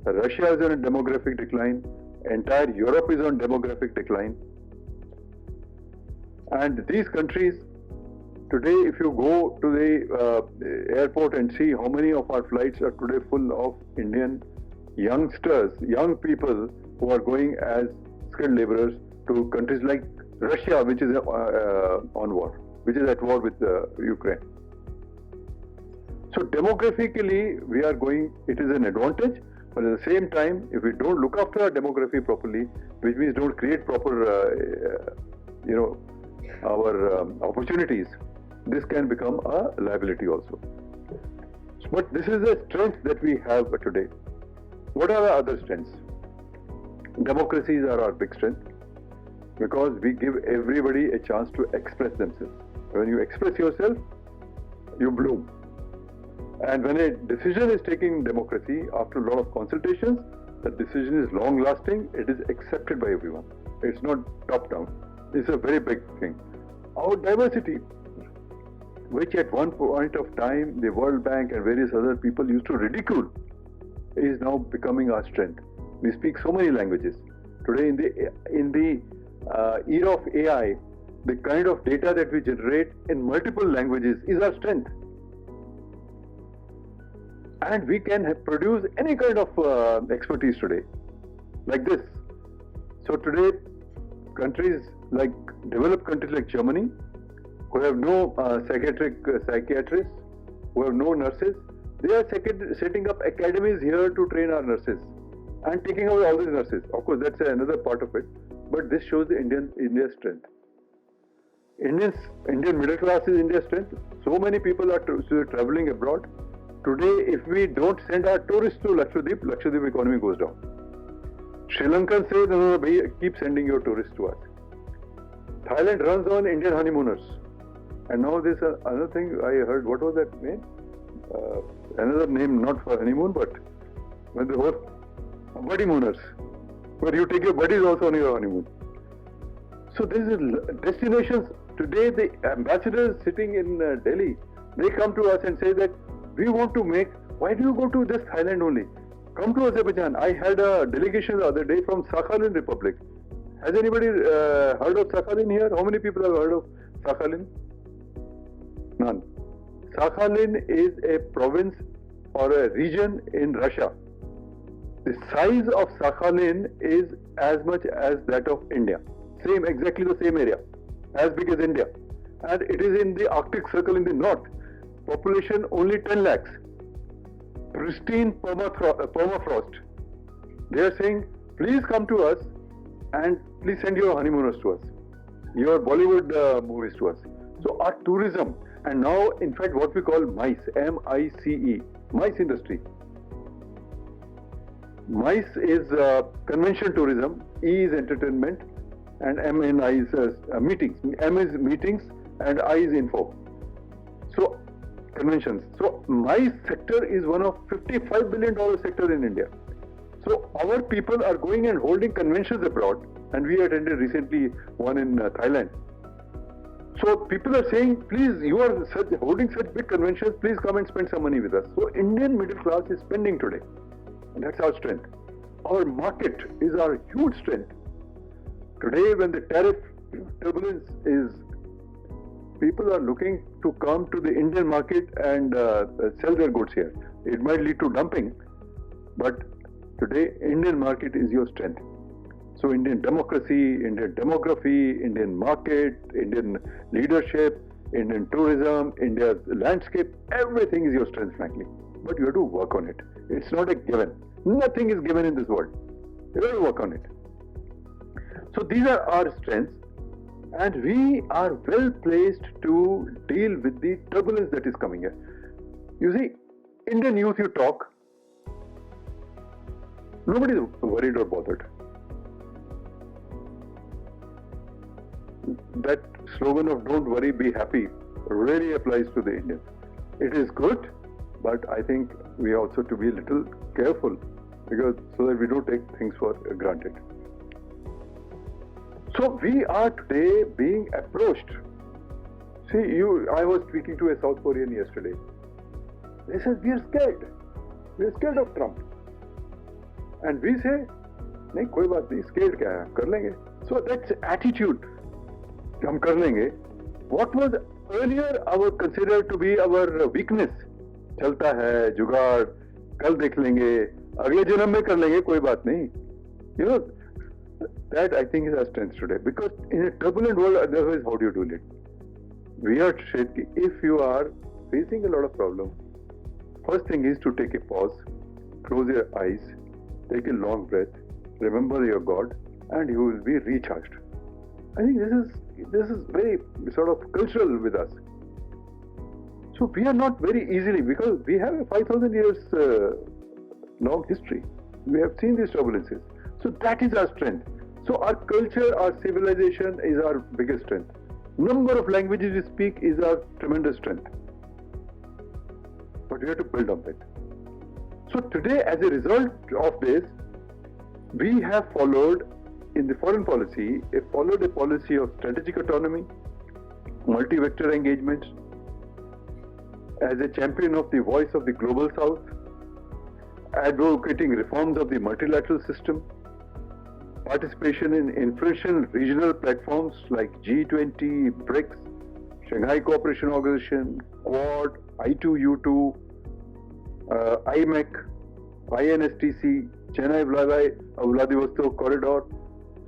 Russia is on a demographic decline, entire Europe is on demographic decline. And these countries, today if you go to the airport and see how many of our flights are today full of Indian youngsters, young people who are going as skilled laborers to countries like Russia, which is on war, which is at war with Ukraine. So demographically, we are going, it is an advantage, but at the same time, if we don't look after our demography properly, which means don't create proper, our opportunities, this can become a liability also. But this is a strength that we have today. What are the other strengths? Democracies are our big strength, because we give everybody a chance to express themselves. When you express yourself, you bloom. And when a decision is taken in democracy, after a lot of consultations, The decision is long lasting, it is accepted by everyone. It's not top down. It's a very big thing. Our diversity, which at one point of time the World Bank and various other people used to ridicule, is now becoming our strength. We speak so many languages. Today in the era of AI, the kind of data that we generate in multiple languages is our strength. And we can produce any kind of expertise today, like this. So today, developed countries like Germany, who have no psychiatrists, who have no nurses, they are setting up academies here to train our nurses and taking away all these nurses. Of course, that's another part of it, but this shows the India's strength. Indian middle class is India's strength. So many people are traveling abroad. Today, if we don't send our tourists to Lakshadweep economy goes down. Sri Lankan says, no, keep sending your tourists to us. Thailand runs on Indian honeymooners. And now there's another thing I heard. What was that name? Another name, not for honeymoon, but when the whole buddy-mooners, where you take your buddies also on your honeymoon. So this is destinations. Today, the ambassadors sitting in Delhi, they come to us and say that we want to make, why do you go to this Thailand only? Come to Azerbaijan. I had a delegation the other day from Sakhalin Republic. Has anybody heard of Sakhalin here? How many people have heard of Sakhalin? None. Sakhalin is a province or a region in Russia. The size of Sakhalin is as much as that of India. Exactly the same area, as big as India. And it is in the Arctic Circle in the north. Population only 10 lakhs. Pristine permafrost. They are saying, please come to us and please send your honeymooners to us, your Bollywood movies to us. So our tourism, and now in fact what we call MICE, M-I-C-E, MICE industry. MICE is convention tourism, E is entertainment, and M and I is meetings. M is meetings and I is info. So conventions. So MICE sector is one of $55 billion sector in India. So our people are going and holding conventions abroad, and we attended recently one in Thailand. So people are saying, please, you are holding such big conventions, please come and spend some money with us. So Indian middle class is spending today, and that's our strength. Our market is our huge strength. Today, when the tariff turbulence is, people are looking to come to the Indian market and sell their goods here. It might lead to dumping, but today, Indian market is your strength. So Indian democracy, Indian demography, Indian market, Indian leadership, Indian tourism, India's landscape, everything is your strength, frankly. But you have to work on it. It's not a given. Nothing is given in this world. You have to work on it. So these are our strengths, and we are well placed to deal with the turbulence that is coming here. You see, Indian youth, you talk, nobody is worried or bothered. That slogan of don't worry, be happy really applies to the Indians. It is good, but I think we also to be a little careful, because so that we don't take things for granted. So we are today being approached. See, I was speaking to a South Korean yesterday. They said, we are scared. We are scared of Trump. And we say, nahi, koi baat nahi, scared kya hai, kar lenge. So that's attitude. Hum kar lenge. What was earlier considered to be our weakness, chalta hai, jugaad, kal dekh lenge, agle janam mein kar lenge, koi baat nahi. You know, that I think is our strength today. Because in a turbulent world, otherwise how do you do it? We are shaky. If you are facing a lot of problems, first thing is to take a pause, close your eyes, take a long breath, remember your God, and you will be recharged. I think this is very sort of cultural with us. So we are not very easily, because we have a 5,000 years long history. We have seen these turbulences. So that is our strength. So our culture, our civilization is our biggest strength. Number of languages we speak is our tremendous strength. But we have to build on that. So today, as a result of this, We have followed, in the foreign policy, followed a policy of strategic autonomy, multi-vector engagement, as a champion of the voice of the global south, advocating reforms of the multilateral system, participation in influential regional platforms like G20, BRICS, Shanghai Cooperation Organization, Quad, I2U2, IMEC, INSTC, Chennai-Vladivostok Corridor,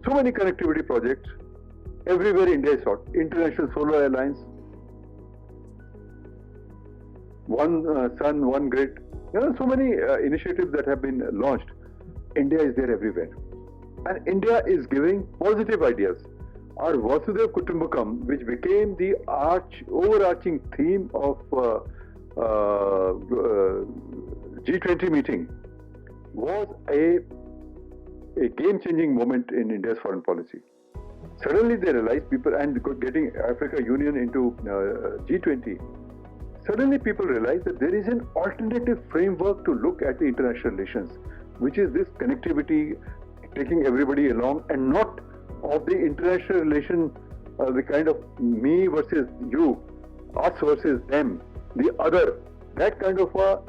so many connectivity projects. Everywhere India is sought. International Solar Alliance, One Sun, One Grid. So many initiatives that have been launched. India is there everywhere. And India is giving positive ideas. Our Vasudhaiva Kutumbakam, which became the overarching theme of G20 meeting, was a game-changing moment in India's foreign policy. Suddenly they realized, people, and getting Africa Union into G20, suddenly people realized that there is an alternative framework to look at the international relations, which is this connectivity, taking everybody along, and not of the international relation, the kind of me versus you, us versus them, the other. That kind of a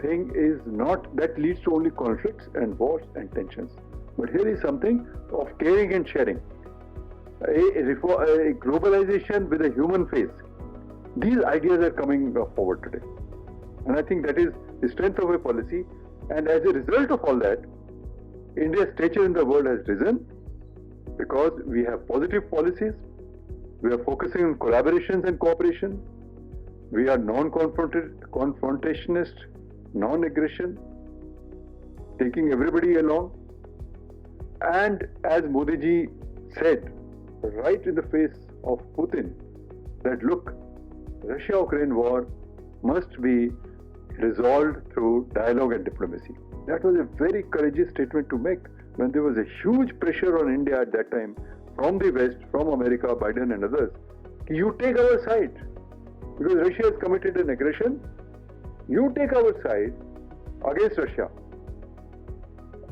thing is not, that leads to only conflicts and wars and tensions. But here is something of caring and sharing. A globalization with a human face. These ideas are coming forward today. And I think that is the strength of a policy. And as a result of all that, India's stature in the world has risen because we have positive policies. We are focusing on collaborations and cooperation. We are non-confrontationist, non-aggression, taking everybody along. And as Modi ji said, right in the face of Putin, that look, Russia-Ukraine war must be resolved through dialogue and diplomacy. That was a very courageous statement to make when there was a huge pressure on India at that time from the West, from America, Biden and others. You take our side because Russia has committed an aggression. You take our side against Russia.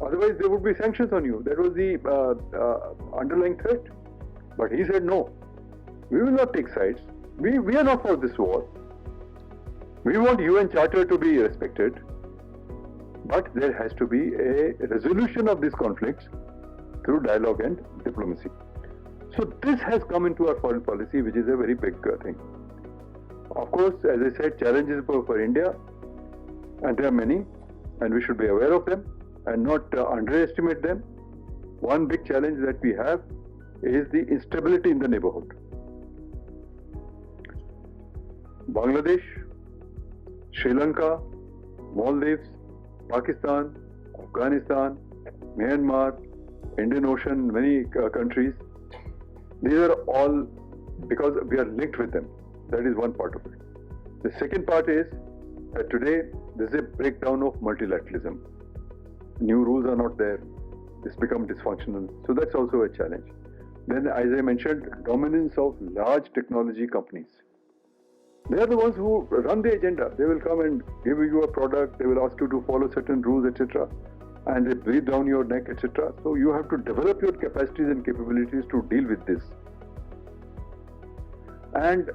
Otherwise, there would be sanctions on you. That was the underlying threat. But he said, no, we will not take sides. We are not for this war. We want UN Charter to be respected. But there has to be a resolution of these conflicts through dialogue and diplomacy. So this has come into our foreign policy, which is a very big thing. Of course, as I said, challenges for India, and there are many, and we should be aware of them and not underestimate them. One big challenge that we have is the instability in the neighborhood. Bangladesh, Sri Lanka, Maldives, Pakistan, Afghanistan, Myanmar, Indian Ocean, many countries. These are all because we are linked with them. That is one part of it. The second part is that today there is a breakdown of multilateralism. New rules are not there. It's become dysfunctional. So that's also a challenge. Then, as I mentioned, dominance of large technology companies. They are the ones who run the agenda. They will come and give you a product. They will ask you to follow certain rules, etc. And they breathe down your neck, etc. So you have to develop your capacities and capabilities to deal with this. And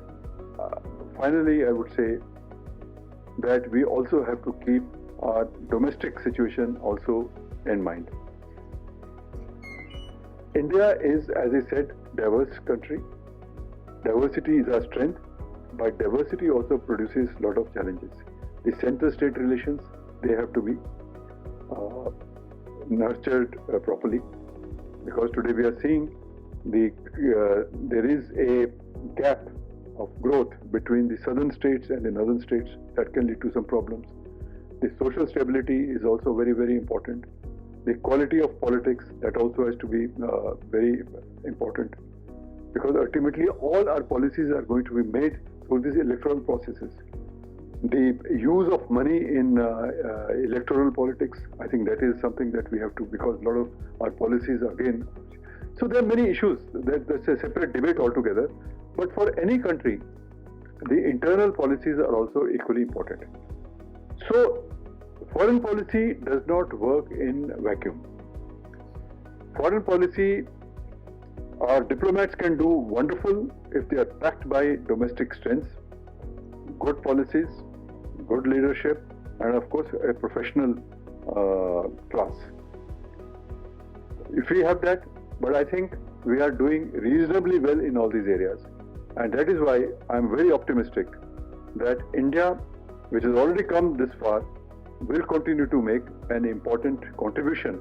finally, I would say that we also have to keep our domestic situation also in mind. India is, as I said, diverse country. Diversity is our strength, but diversity also produces a lot of challenges. The center-state relations, they have to be nurtured properly, because today we are seeing there is a gap of growth between the southern states and the northern states that can lead to some problems. The social stability is also very, very important. The quality of politics, that also has to be very important, because ultimately all our policies are going to be made through these electoral processes. The use of money in electoral politics, I think that is something that we have to, because a lot of our policies again. So there are many issues. That's a separate debate altogether. But for any country, the internal policies are also equally important. So foreign policy does not work in vacuum. Foreign policy, our diplomats can do wonderful if they are backed by domestic strengths, good policies, good leadership, and of course a professional class. If we have that, but I think we are doing reasonably well in all these areas, and that is why I am very optimistic that India, which has already come this far, will continue to make an important contribution,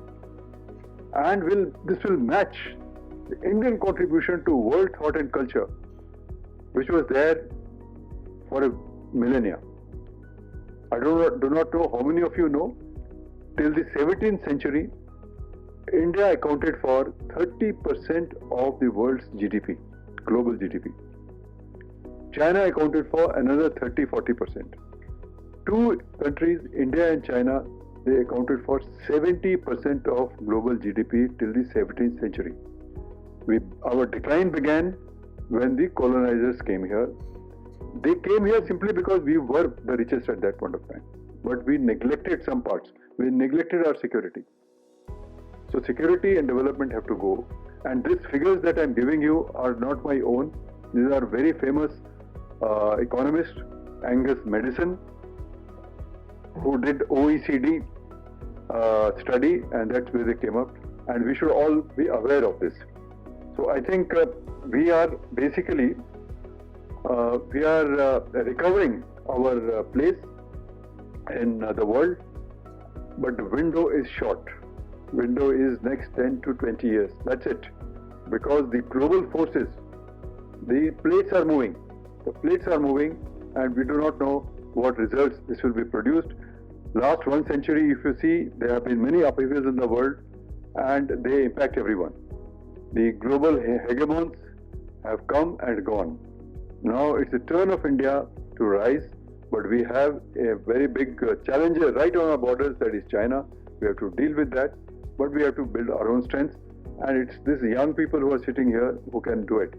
and this will match the Indian contribution to world thought and culture, which was there for a millennia. I do not know how many of you know, till the 17th century, India accounted for 30% of the world's GDP, global GDP. China accounted for another 30-40%. Two countries, India and China, they accounted for 70% of global GDP till the 17th century. Our decline began when the colonizers came here. They came here simply because we were the richest at that point of time. But we neglected some parts. We neglected our security. So security and development have to go. And these figures that I'm giving you are not my own. These are very famous economist, Angus Madison, who did OECD study, and that's where they came up. And we should all be aware of this. So I think we are basically recovering our place in the world, but the window is short. Window is next 10 to 20 years. That's it. Because the global forces, the plates are moving. The plates are moving, and we do not know what results this will be produced. Last 1 century, if you see, there have been many upheavals in the world, and they impact everyone. The global hegemons have come and gone. Now it's the turn of India to rise, but we have a very big challenger right on our borders, that is China. We have to deal with that, but we have to build our own strength, and it's these young people who are sitting here who can do it.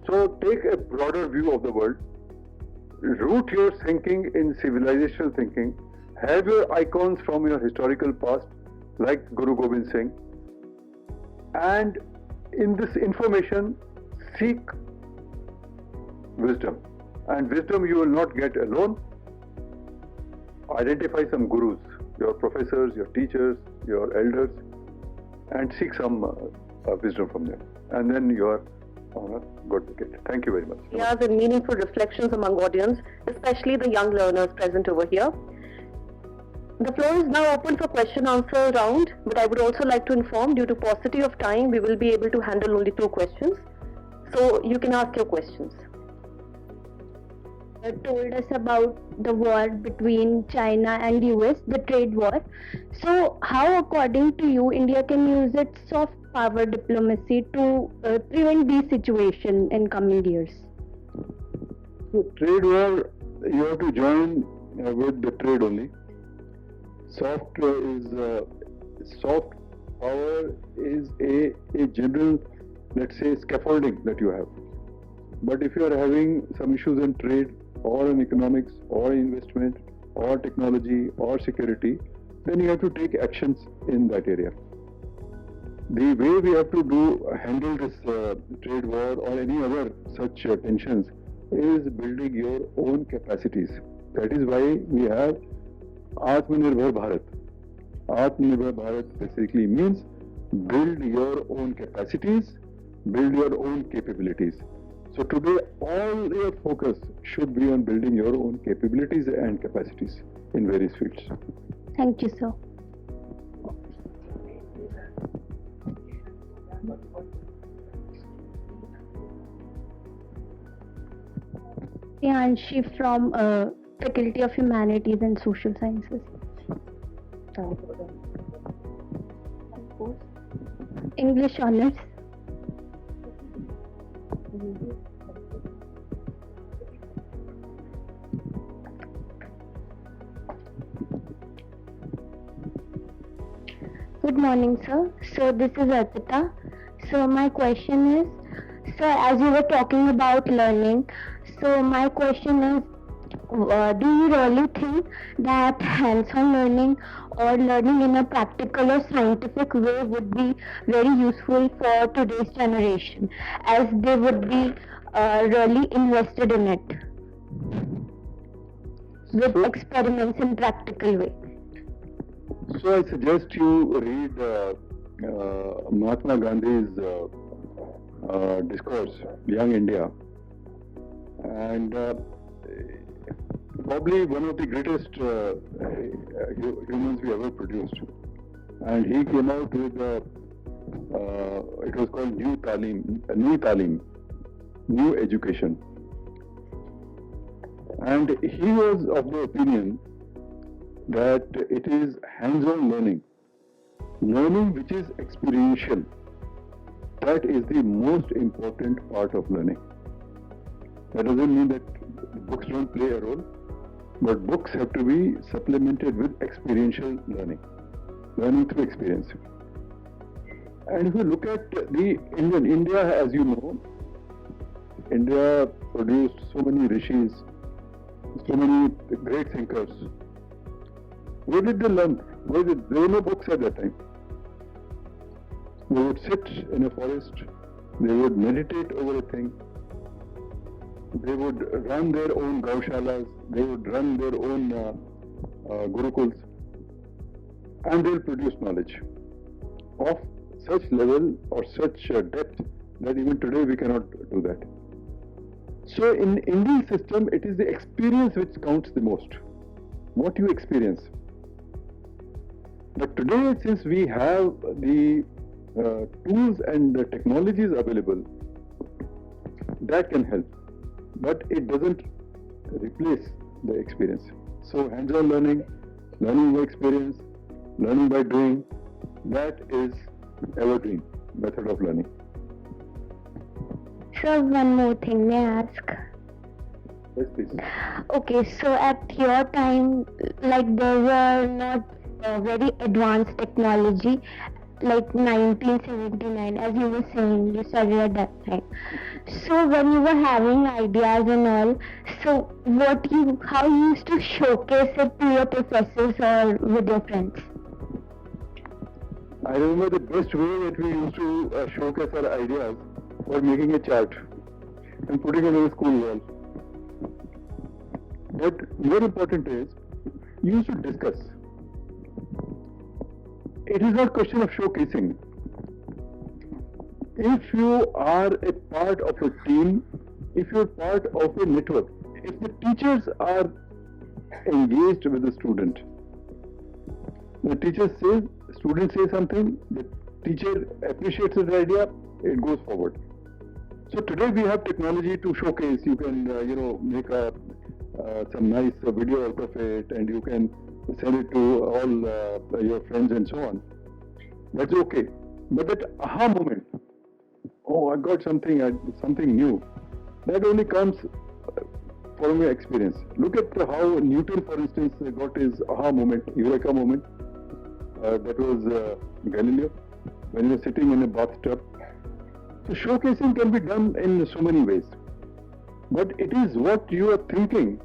So take a broader view of the world, root your thinking in civilizational thinking, have your icons from your historical past, like Guru Gobind Singh, and in this information, seek wisdom. And wisdom you will not get alone. Identify some gurus, your professors, your teachers, your elders, and seek some wisdom from them. And then you are on a good wicket. Thank you very much. Ideas and meaningful reflections among audience, especially the young learners present over here. The floor is now open for question-answer round, but I would also like to inform, due to paucity of time, we will be able to handle only 2 questions. So you can ask your questions. Told us about the war between China and US, the trade war. So how, according to you, India can use its soft power diplomacy to prevent these situations in coming years? So trade war, you have to join with the trade only. Soft power is a general, let's say, scaffolding that you have. But if you are having some issues in trade, or in economics, or investment, or technology, or security, then you have to take actions in that area. The way we have to handle this trade war or any other such tensions is building your own capacities. That is why we have Atmanirbhar Bharat. Atmanirbhar Bharat basically means build your own capacities, build your own capabilities. So today, all your focus should be on building your own capabilities and capacities in various fields. Thank you, sir. Priyanshi from Faculty of Humanities and Social Sciences. English Honours. Good morning, sir. So this is Arpita. So my question is, sir, as you were talking about learning, so my question is, do you really think that hands-on learning or learning in a practical or scientific way would be very useful for today's generation, as they would be really invested in it with experiments in practical way. So I suggest you read Mahatma Gandhi's discourse, Young India, and probably one of the greatest humans we ever produced. And he came out with it was called New Talim, New Education. And he was of the opinion that it is hands-on learning which is experiential. That is the most important part of learning. That doesn't mean that books don't play a role, but books have to be supplemented with experiential learning through experience. And if you look at the India, as you know, India produced so many rishis, so many great thinkers. Where did they learn? There were no books at that time. They would sit in a forest, they would meditate over a thing, they would run their own gaushalas, they would run their own gurukuls, and they'll produce knowledge of such level or such depth that even today we cannot do that. So in Indian system, it is the experience which counts the most. What you experience. But today, since we have the tools and the technologies available, that can help. But it doesn't replace the experience. So hands-on learning by experience, learning by doing, that is evergreen method of learning. Sir, one more thing, may I ask? Yes, please. Okay, so at your time, like there were not very advanced technology, like 1979, as you were saying, you studied at that time. So when you were having ideas and all, so how you used to showcase it to your professors or with your friends? I remember the best way that we used to showcase our ideas was making a chart and putting it on the school wall. But more important is, you used to discuss. It is not a question of showcasing. If you are a part of a team, if you are part of a network, if the teachers are engaged with the student, the teacher says, student says something, the teacher appreciates his idea, it goes forward. So today we have technology to showcase. You can, make some nice video out of it, and you can send it to all your friends and so on. That's okay. But that aha moment, oh, I got something new, that only comes from your experience. Look at how Newton, for instance, got his aha moment, eureka moment. That was Galileo, when he was sitting in a bathtub. So showcasing can be done in so many ways. But it is what you are thinking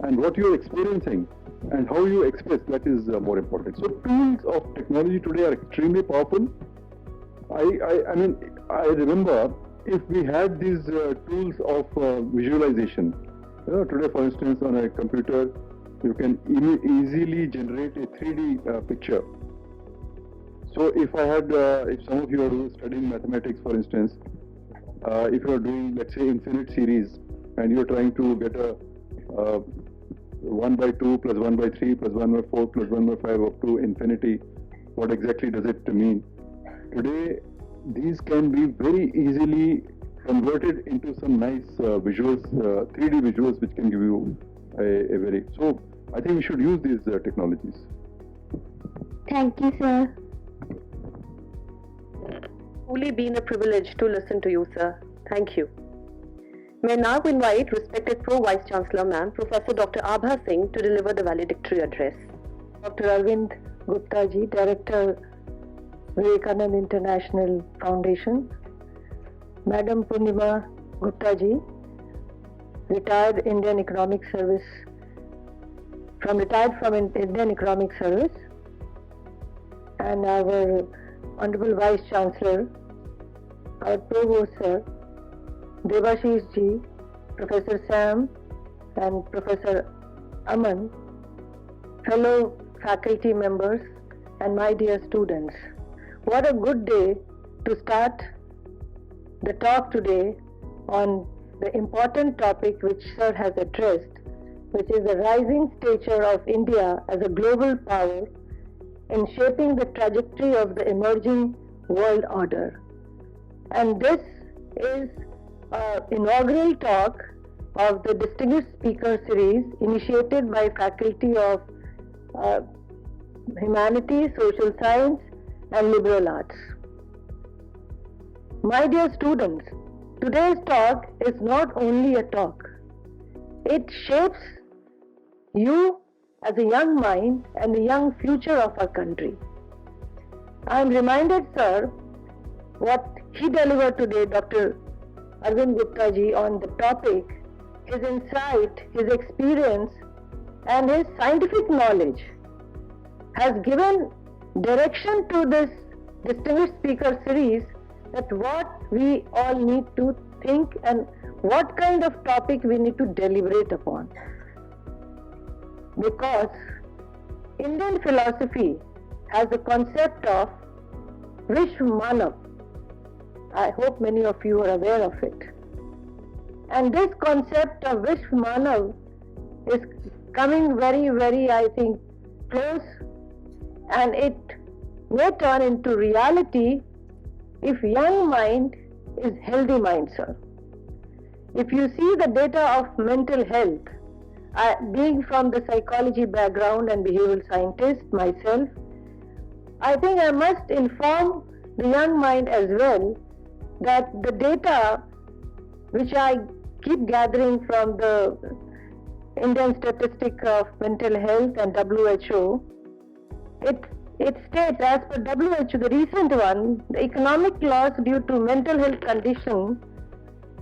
and what you are experiencing and how you express that is more important. So tools of technology today are extremely powerful. I remember if we had these tools of visualization. Today, for instance, on a computer, you can easily generate a 3D picture. So if some of you are studying mathematics, for instance, if you are doing, let's say, infinite series, and you are trying to get a 1 by 2 plus 1 by 3 plus 1 by 4 plus 1 by 5 up to infinity, what exactly does it mean? Today, these can be very easily converted into some nice visuals, 3D visuals, which can give you a very... So, I think we should use these technologies. Thank you, sir. Truly been a privilege to listen to you, sir. Thank you. May I now invite respected Pro Vice Chancellor Ma'am, Professor Dr. Abha Singh, to deliver the valedictory address. Dr. Arvind Gupta ji, Director, Vivekananda International Foundation. Madam Purnima Gupta ji, retired from Indian Economic Service. and our Honorable Vice Chancellor, our Provost Sir, Devashish Ji, Professor Sam and Professor Aman, fellow faculty members and my dear students. What a good day to start the talk today on the important topic which Sir has addressed, which is the rising stature of India as a global power in shaping the trajectory of the emerging world order. And this is an inaugural talk of the Distinguished Speaker Series initiated by Faculty of Humanities, Social Science and Liberal Arts. My dear students, today's talk is not only a talk. It shapes you as a young mind and the young future of our country. I am reminded, sir, what he delivered today, Dr. Arvind Gupta ji, on the topic, his insight, his experience and his scientific knowledge has given direction to this Distinguished Speaker Series, that what we all need to think and what kind of topic we need to deliberate upon. Because Indian philosophy has the concept of Vishv Manav. I hope many of you are aware of it. And this concept of Vishv Manav is coming very, very, I think, close, and it may turn into reality if young mind is healthy mind, sir. If you see the data of mental health, being from the psychology background and behavioral scientist myself, I think I must inform the young mind as well that the data which I keep gathering from the Indian Statistic of Mental Health and WHO, it states, as per WHO, the recent one, the economic loss due to mental health condition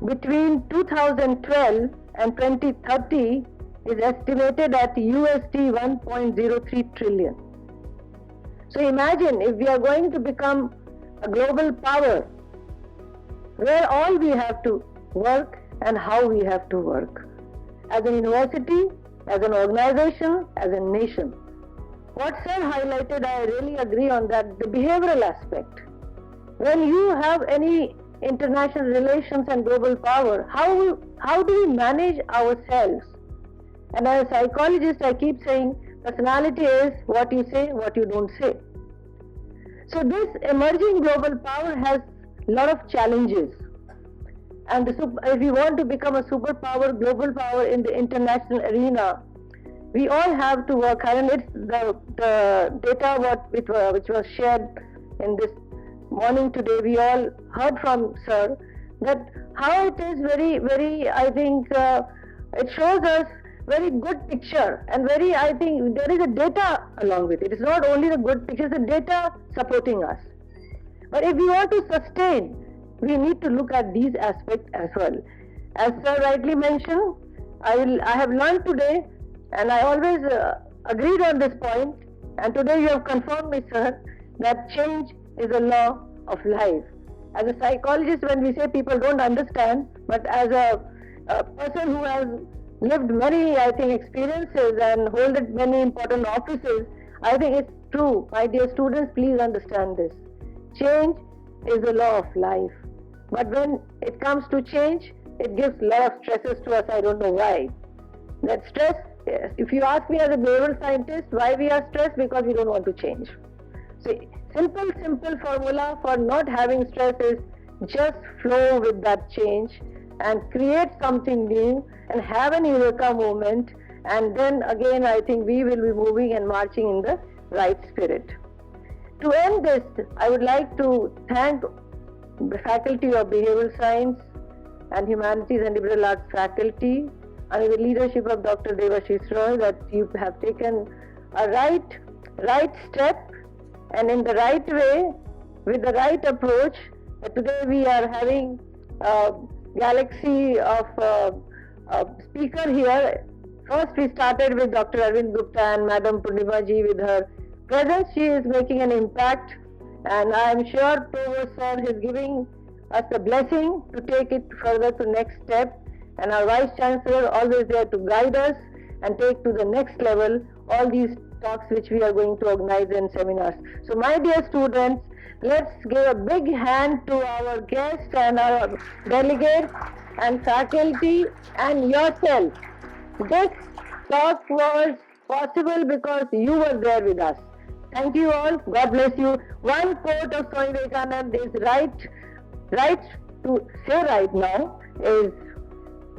between 2012 and 2030 is estimated at USD 1.03 trillion. So imagine if we are going to become a global power, where all we have to work and how we have to work. As a university, as an organization, as a nation. What Sir highlighted, I really agree on that, the behavioral aspect. When you have any international relations and global power, how do we manage ourselves? And as a psychologist, I keep saying, personality is what you say, what you don't say. So this emerging global power has a lot of challenges. And if we want to become a superpower, global power in the international arena, we all have to work hard. And it's the data which was shared in this morning today, we all heard from Sir, that how it is very, very, I think, it shows us very good picture, and very, I think, there is a data along with it. It's not only the good picture, it's the data supporting us. But if we want to sustain, we need to look at these aspects as well. As Sir rightly mentioned, I have learned today, and I always agreed on this point, and today you have confirmed me, Sir, that change is a law of life. As a psychologist, when we say people don't understand, but as a person who has lived many, I think, experiences and holded many important offices, I think it's true. My dear students, please understand this. Change is the law of life. But when it comes to change, it gives a lot of stresses to us. I don't know why. That stress, if you ask me as a behavioral scientist, why we are stressed? Because we don't want to change. So simple formula for not having stress is just flow with that change and create something new and have an eureka moment, and then again I think we will be moving and marching in the right spirit. To end this, I would like to thank the Faculty of Behavioral Science and Humanities and Liberal Arts faculty under the leadership of Dr. Devashish Roy, that you have taken a right step and in the right way with the right approach. Today we are having a galaxy of speaker here. First we started with Dr. Arvind Gupta and Madam Purnima ji with her presence, she is making an impact, and I am sure Provost Sir is giving us a blessing to take it further to next step, and our Vice Chancellor always there to guide us and take to the next level all these talks which we are going to organize in seminars. So my dear students, let's give a big hand to our guests and our delegates and faculty and yourself. This talk was possible because you were there with us. Thank you all. God bless you. One quote of Swami Vivekananda is right to say right now is,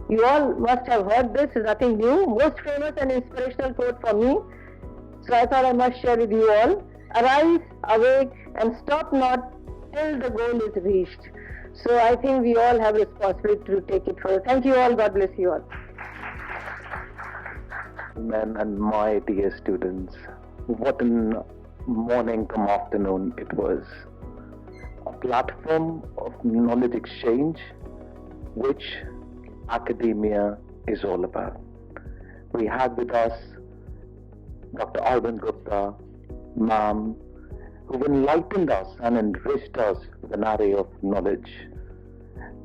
you all must have heard this, is nothing new, most famous and inspirational quote for me. So I thought I must share with you all. Arise, awake, and stop not till the goal is reached. So I think we all have responsibility to take it further. Thank you all. God bless you all. Men and my dear students, what a morning come afternoon it was. A platform of knowledge exchange which academia is all about. We had with us Dr. Arvind Gupta, ma'am, who enlightened us and enriched us with an array of knowledge.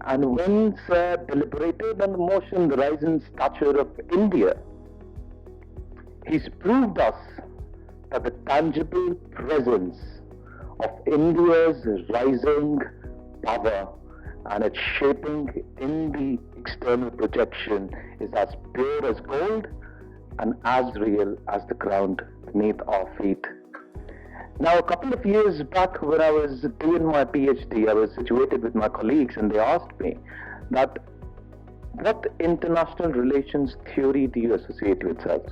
And when Sir deliberated on the motion, the Rising Stature of India, he's proved us that the tangible presence of India's rising power and its shaping in the external projection is as pure as gold and as real as the ground beneath our feet. Now, a couple of years back when I was doing my PhD, I was situated with my colleagues and they asked me that, what international relations theory do you associate yourself?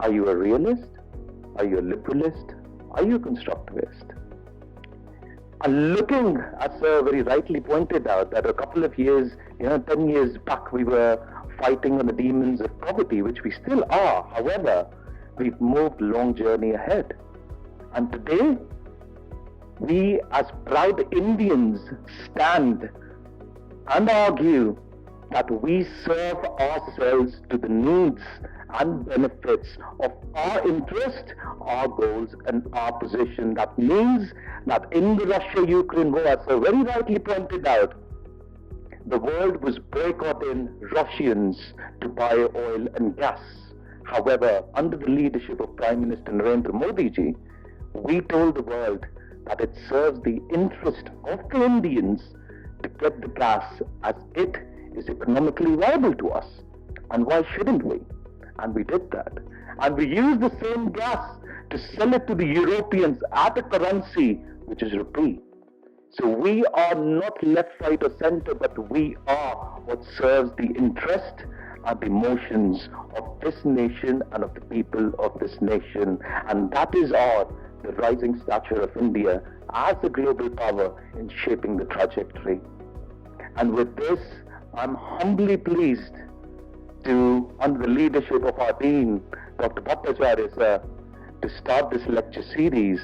Are you a realist? Are you a liberalist? Are you a constructivist? And looking, as Sir very rightly pointed out, that a couple of years, 10 years back, we were fighting on the demons of poverty, which we still are. However, we've moved a long journey ahead. And today, we as proud Indians stand and argue that we serve ourselves to the needs and benefits of our interest, our goals, and our position. That means that in the Russia-Ukraine war, as Sir very rightly pointed out, the world was boycotting Russians to buy oil and gas. However, under the leadership of Prime Minister Narendra Modi ji, we told the world that it serves the interest of the Indians to get the gas as it is economically viable to us. And why shouldn't we? And we did that. And we used the same gas to sell it to the Europeans at a currency which is rupee. So we are not left, right or center, but we are what serves the interest and the emotions of this nation and of the people of this nation. And that is the rising stature of India as a global power in shaping the trajectory. And with this, I'm humbly pleased to, under the leadership of our Dean, Dr. Bhattacharya sir, to start this lecture series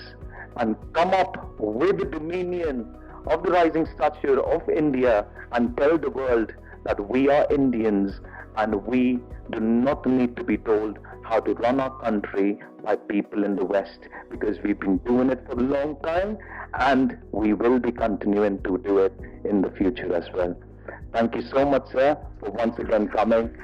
and come up with the dominion of the rising stature of India and tell the world that we are Indians and we do not need to be told how to run our country by people in the West, because we've been doing it for a long time and we will be continuing to do it in the future as well. Thank you so much, sir, for once again coming.